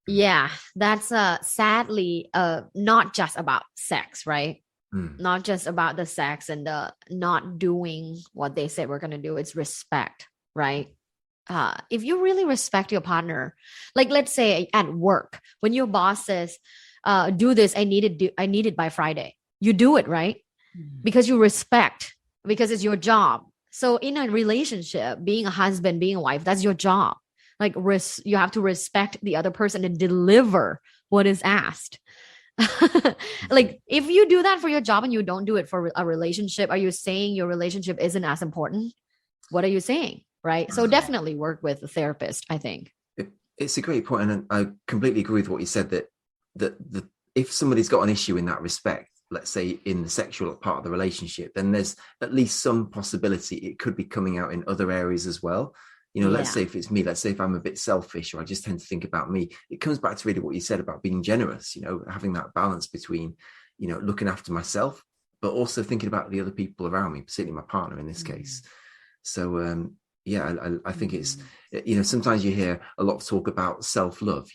Yeah, that's sadly not just about sex, right? Not just about the sex and the not doing what they said we're going to do. It's respect, right? If you really respect your partner, like let's say at work, when your boss says, do this, I need it by Friday, you do it, right? Because you respect, because it's your job. So in a relationship, being a husband, being a wife, that's your job. Like you have to respect the other person and deliver what is asked. Like if you do that for your job and you don't do it for a relationship, are you saying your relationship isn't as important? What are you saying? Right. So definitely work with a therapist, I think. It's a great point. And I completely agree with what you said, that if somebody's got an issue in that respect, let's say in the sexual part of the relationship, then there's at least some possibility it could be coming out in other areas as well. Let's say if it's me, let's say if I'm a bit selfish, or I just tend to think about me, it comes back to really what you said about being generous, having that balance between, looking after myself, but also thinking about the other people around me, particularly my partner in this case. So, I think it's, sometimes you hear a lot of talk about self-love,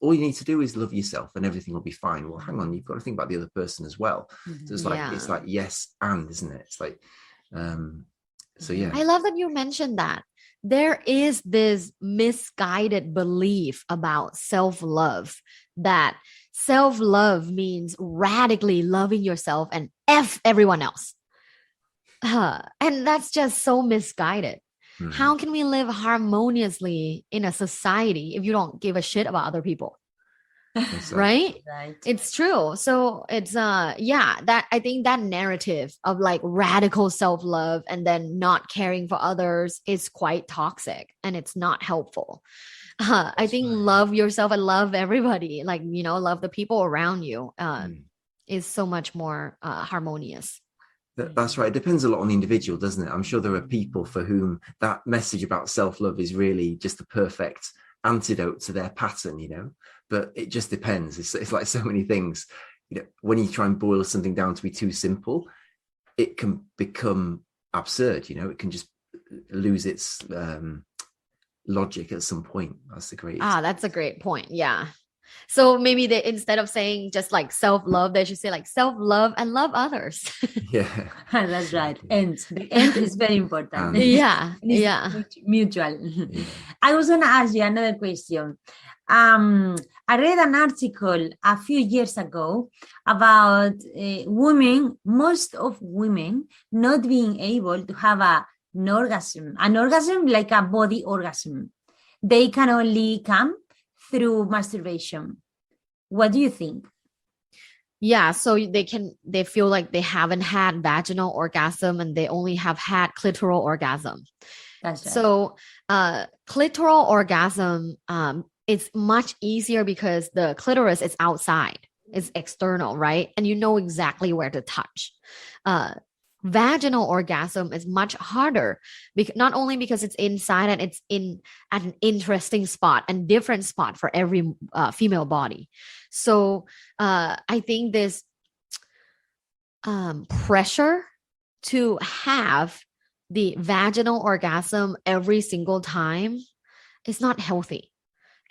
all you need to do is love yourself and everything will be fine. Well, hang on, you've got to think about the other person as well. So it's like yes and, isn't it? It's like, so yeah. I love that you mentioned that. There is this misguided belief about self-love, that self-love means radically loving yourself and F everyone else. And that's just so misguided. How can we live harmoniously in a society if you don't give a shit about other people? Right? It's true. So it's that I think that narrative of like radical self-love and then not caring for others is quite toxic, and it's not helpful. I think love yourself and love everybody, like love the people around you is so much more harmonious. That's right. It depends a lot on the individual, doesn't it? I'm sure there are people for whom that message about self-love is really just the perfect antidote to their pattern, but it just depends. It's like so many things. When you try and boil something down to be too simple, it can become absurd. It can just lose its logic at some point. That's a great point. Yeah. So maybe they, instead of saying just like self-love, they should say like self-love and love others. Yeah, that's right. And the end is very important. Yeah. Mutual. Yeah. I was going to ask you another question. I read an article a few years ago about women, most of women not being able to have an orgasm like a body orgasm. They can only come through masturbation. What do you think? Yeah, so they feel like they haven't had vaginal orgasm and they only have had clitoral orgasm. That's right. So clitoral orgasm, it's much easier because the clitoris is outside, it's external, right? And you know exactly where to touch. Vaginal orgasm is much harder, not only because it's inside and it's at an interesting spot and different spot for every female body. So I think this pressure to have the vaginal orgasm every single time is not healthy.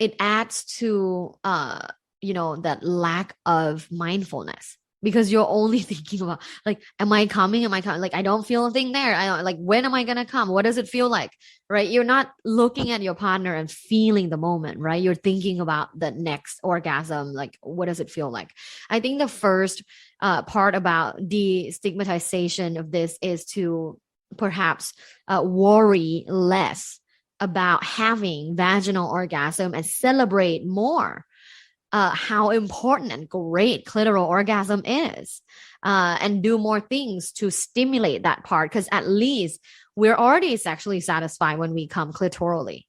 It adds to that lack of mindfulness, because you're only thinking about like, am I coming? Am I coming? Like, I don't feel a thing there. I don't like, when am I going to come? What does it feel like? Right? You're not looking at your partner and feeling the moment, right? You're thinking about the next orgasm. Like, what does it feel like? I think the first part about the stigmatization of this is to perhaps worry less about having vaginal orgasm and celebrate more how important and great clitoral orgasm is, and do more things to stimulate that part, because at least we're already sexually satisfied when we come clitorally,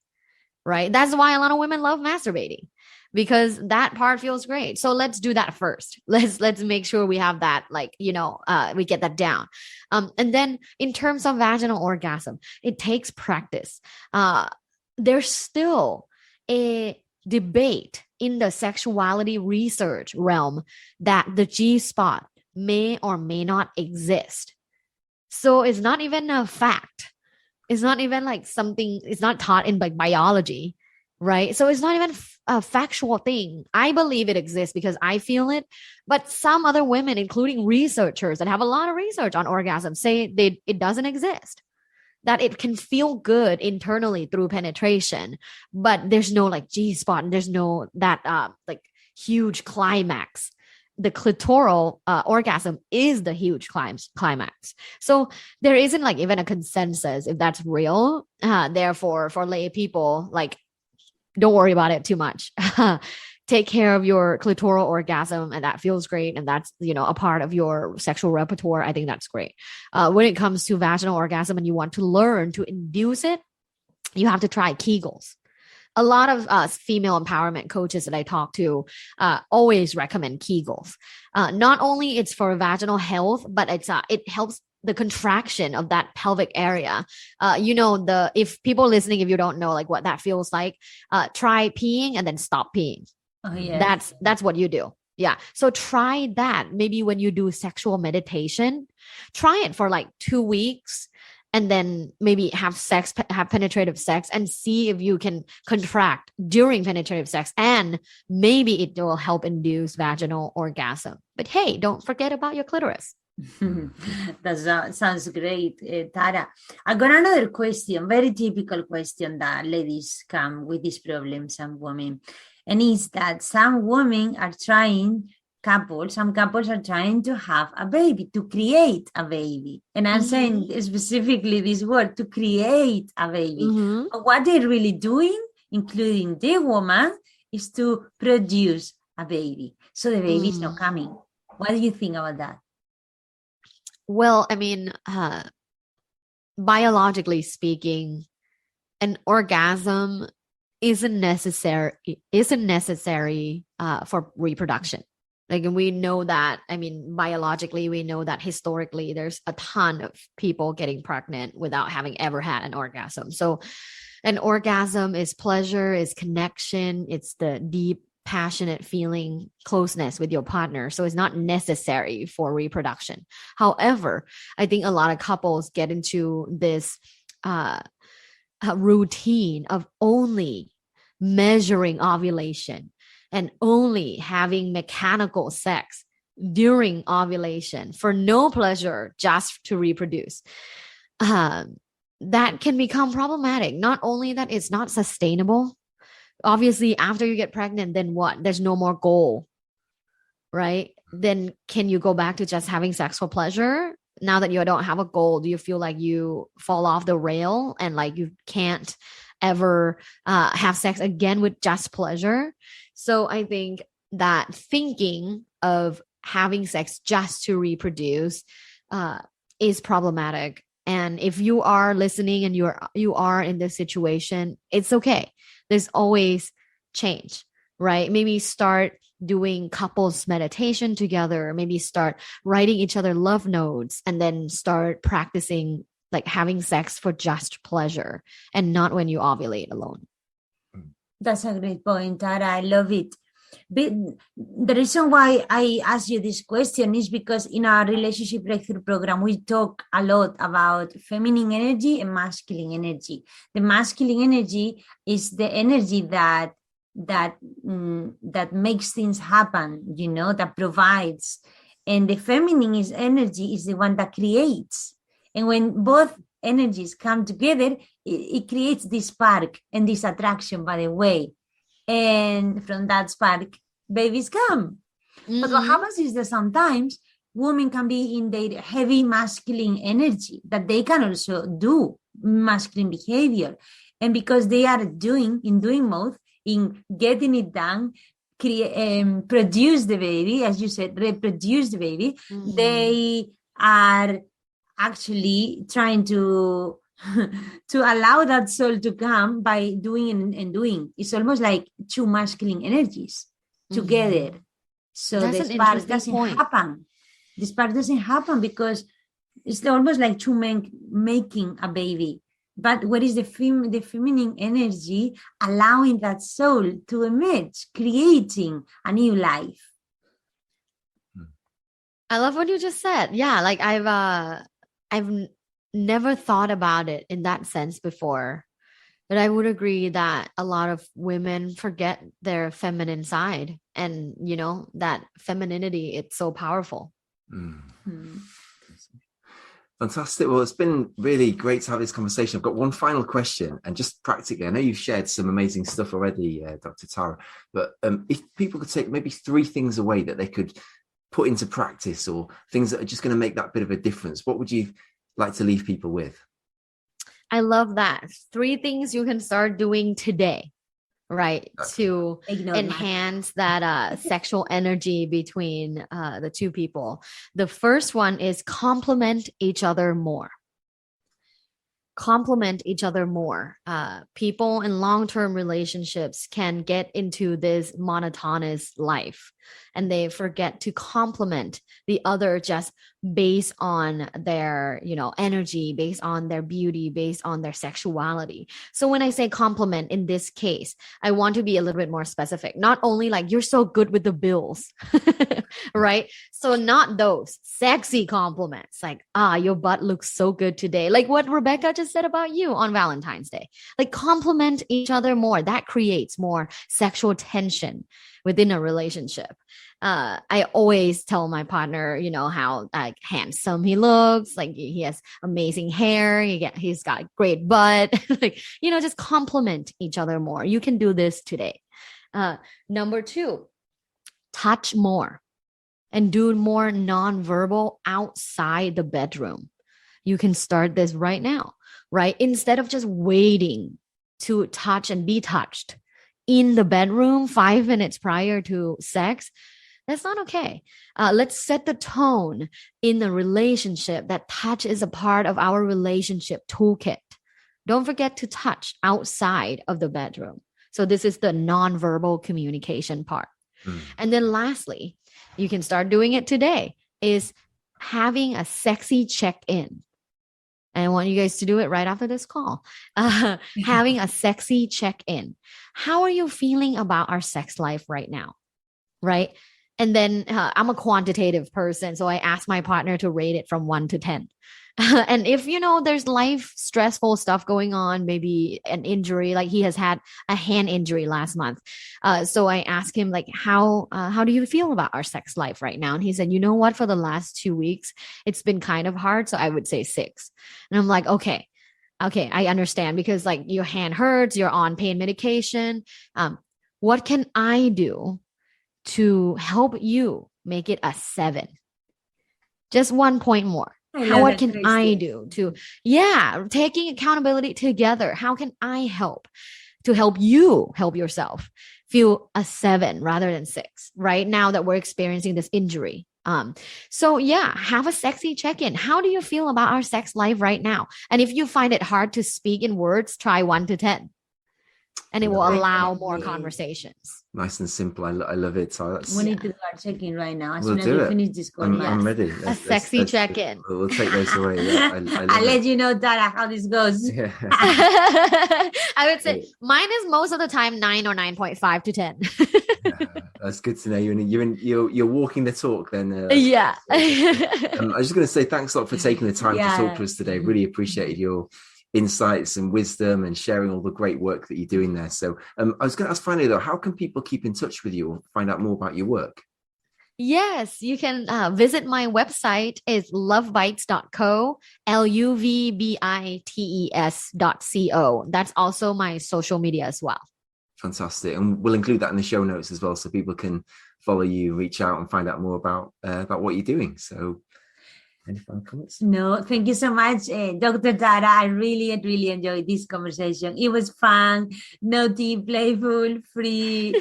right? That's why a lot of women love masturbating, because that part feels great. So let's do that first. Let's make sure we have that, like, we get that down. And then in terms of vaginal orgasm, it takes practice. There's still a debate in the sexuality research realm that the G-spot may or may not exist. So it's not even a fact. It's not even like something, it's not taught in like biology, right? So it's not even a factual thing. I believe it exists because I feel it, but some other women, including researchers that have a lot of research on orgasm, say it doesn't exist. That it can feel good internally through penetration, but there's no like G-spot, and there's no that like huge climax. The clitoral orgasm is the huge climax. So there isn't like even a consensus if that's real. Therefore, for lay people, like, don't worry about it too much. Take care of your clitoral orgasm, and that feels great, and that's a part of your sexual repertoire. I think that's great. When it comes to vaginal orgasm and you want to learn to induce it, you have to try Kegels. A lot of female empowerment coaches that I talk to always recommend Kegels. Not only it's for vaginal health, but it helps the contraction of that pelvic area. If people listening, if you don't know like what that feels like, try peeing and then stop peeing. Oh, yes. That's what you do. Yeah. So try that. Maybe when you do sexual meditation, try it for like 2 weeks, and then maybe have penetrative sex, and see if you can contract during penetrative sex, and maybe it will help induce vaginal orgasm. But hey, don't forget about your clitoris. That sounds great, Tara. I got another question, very typical question that ladies come with this problem, some women. And it's that some couples are trying to have a baby, to create a baby. And I'm saying specifically this word, to create a baby. What they're really doing, including the woman, is to produce a baby. So the baby is not coming. What do you think about that? Well, I mean, biologically speaking, an orgasm isn't necessary for reproduction. Like, and we know that, I mean, biologically, we know that historically there's a ton of people getting pregnant without having ever had an orgasm. So an orgasm is pleasure, is connection, it's the deep, passionate feeling, closeness with your partner. So it's not necessary for reproduction. However, I think a lot of couples get into this routine of only measuring ovulation and only having mechanical sex during ovulation for no pleasure, just to reproduce. That can become problematic. Not only that, it's not sustainable. Obviously, after you get pregnant, then what? There's no more goal, right? Then can you go back to just having sex for pleasure? Now that you don't have a goal, do you feel like you fall off the rail and like you can't ever have sex again with just pleasure? So I think that thinking of having sex just to reproduce is problematic. And if you are listening and you are in this situation, it's okay. There's always change, right? Maybe start doing couples meditation together, maybe start writing each other love notes, and then start practicing like having sex for just pleasure and not when you ovulate alone. That's a great point, Tara. I love it. But the reason why I asked you this question is because in our relationship breakthrough program, we talk a lot about feminine energy and masculine energy. The masculine energy is the energy that makes things happen, that provides. And the feminine energy is the one that creates. And when both energies come together, it creates this spark and this attraction, by the way. And from that spark, babies come. But what happens is that sometimes women can be in their heavy masculine energy, that they can also do masculine behavior. And because they are in doing mode, in getting it done, produce the baby, as you said, reproduce the baby, they are actually trying to allow that soul to come by doing and doing. It's almost like two masculine energies together. So That's the an spark interesting doesn't point. happen. The spark doesn't happen because it's almost like two men making a baby. But what is the feminine energy allowing that soul to emerge, creating a new life? I love what you just said. Yeah, like I've never thought about it in that sense before. But I would agree that a lot of women forget their feminine side, and that femininity, it's so powerful. Fantastic. Well, it's been really great to have this conversation. I've got one final question, and just practically, I know you've shared some amazing stuff already, Dr. Tara, but if people could take maybe 3 things away that they could put into practice, or things that are just going to make that bit of a difference, what would you like to leave people with? I love that. 3 things you can start doing today, right? To enhance that sexual energy between the two people. The first one is complement each other more. Complement each other more. People in long-term relationships can get into this monotonous life, and they forget to complement the other just based on their, energy, based on their beauty, based on their sexuality. So when I say complement in this case, I want to be a little bit more specific. Not only like, you're so good with the bills, right? So not those sexy compliments like, your butt looks so good today. Like what Rebecca just said about you on Valentine's Day. Like compliment each other more. That creates more sexual tension within a relationship. I always tell my partner, how like handsome he looks, like he has amazing hair, he's got a great butt, like, just compliment each other more. You can do this today. Number 2, touch more and do more nonverbal outside the bedroom. You can start this right now, right? Instead of just waiting to touch and be touched in the bedroom 5 minutes prior to sex, that's not okay. Let's set the tone in the relationship that touch is a part of our relationship toolkit. Don't forget to touch outside of the bedroom. So this is the nonverbal communication part. And then lastly, you can start doing it today, is having a sexy check-in. And I want you guys to do it right after this call. Having a sexy check-in. How are you feeling about our sex life right now? Right? And then I'm a quantitative person, so I ask my partner to rate it from 1 to 10. And if, there's life stressful stuff going on, maybe an injury, like he has had a hand injury last month. So I asked him, like, how do you feel about our sex life right now? And he said, you know what, for the last 2 weeks, it's been kind of hard. So I would say 6. And I'm like, okay, I understand, because like your hand hurts, you're on pain medication. What can I do to help you make it a 7? Just 1 point more. What can I do to, taking accountability together? How can I help to help you help yourself feel a 7 rather than 6, right? Now that we're experiencing this injury. So have a sexy check-in. How do you feel about our sex life right now? And if you find it hard to speak in words, try 1 to 10. And it will allow more conversations. Nice and simple. I love it. So we need to start checking right now. As we'll soon as we finish this call, I'm ready. A sexy check-in. We'll take those away. Yeah, I'll let you know, Tara, how this goes. Yeah. I would say mine is most of the time 9 or 9.5 to 10. That's good to know. You're walking the talk then. I was just going to say thanks a lot for taking the time to talk to us today. Really appreciated your insights and wisdom and sharing all the great work that you're doing there. So I was going to ask finally though, how can people keep in touch with you or find out more about your work? Yes, you can visit my website is lovebites.co, LUVBITES.co. That's also my social media as well. Fantastic. And we'll include that in the show notes as well, so people can follow you, reach out and find out more about what you're doing. So any final comments? No, thank you so much, Dr. Tara. I really enjoyed this conversation. It was fun, naughty, playful, free,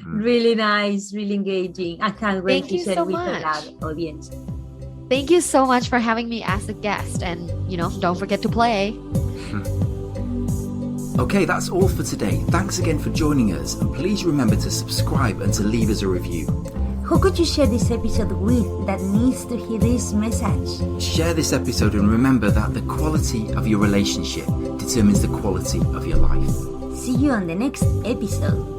really nice, really engaging. I can't wait Thank to you share so with much. our audience. Thank you so much for having me as a guest. And, don't forget to play. Okay, that's all for today. Thanks again for joining us. And please remember to subscribe and to leave us a review. Who could you share this episode with that needs to hear this message? Share this episode and remember that the quality of your relationship determines the quality of your life. See you on the next episode.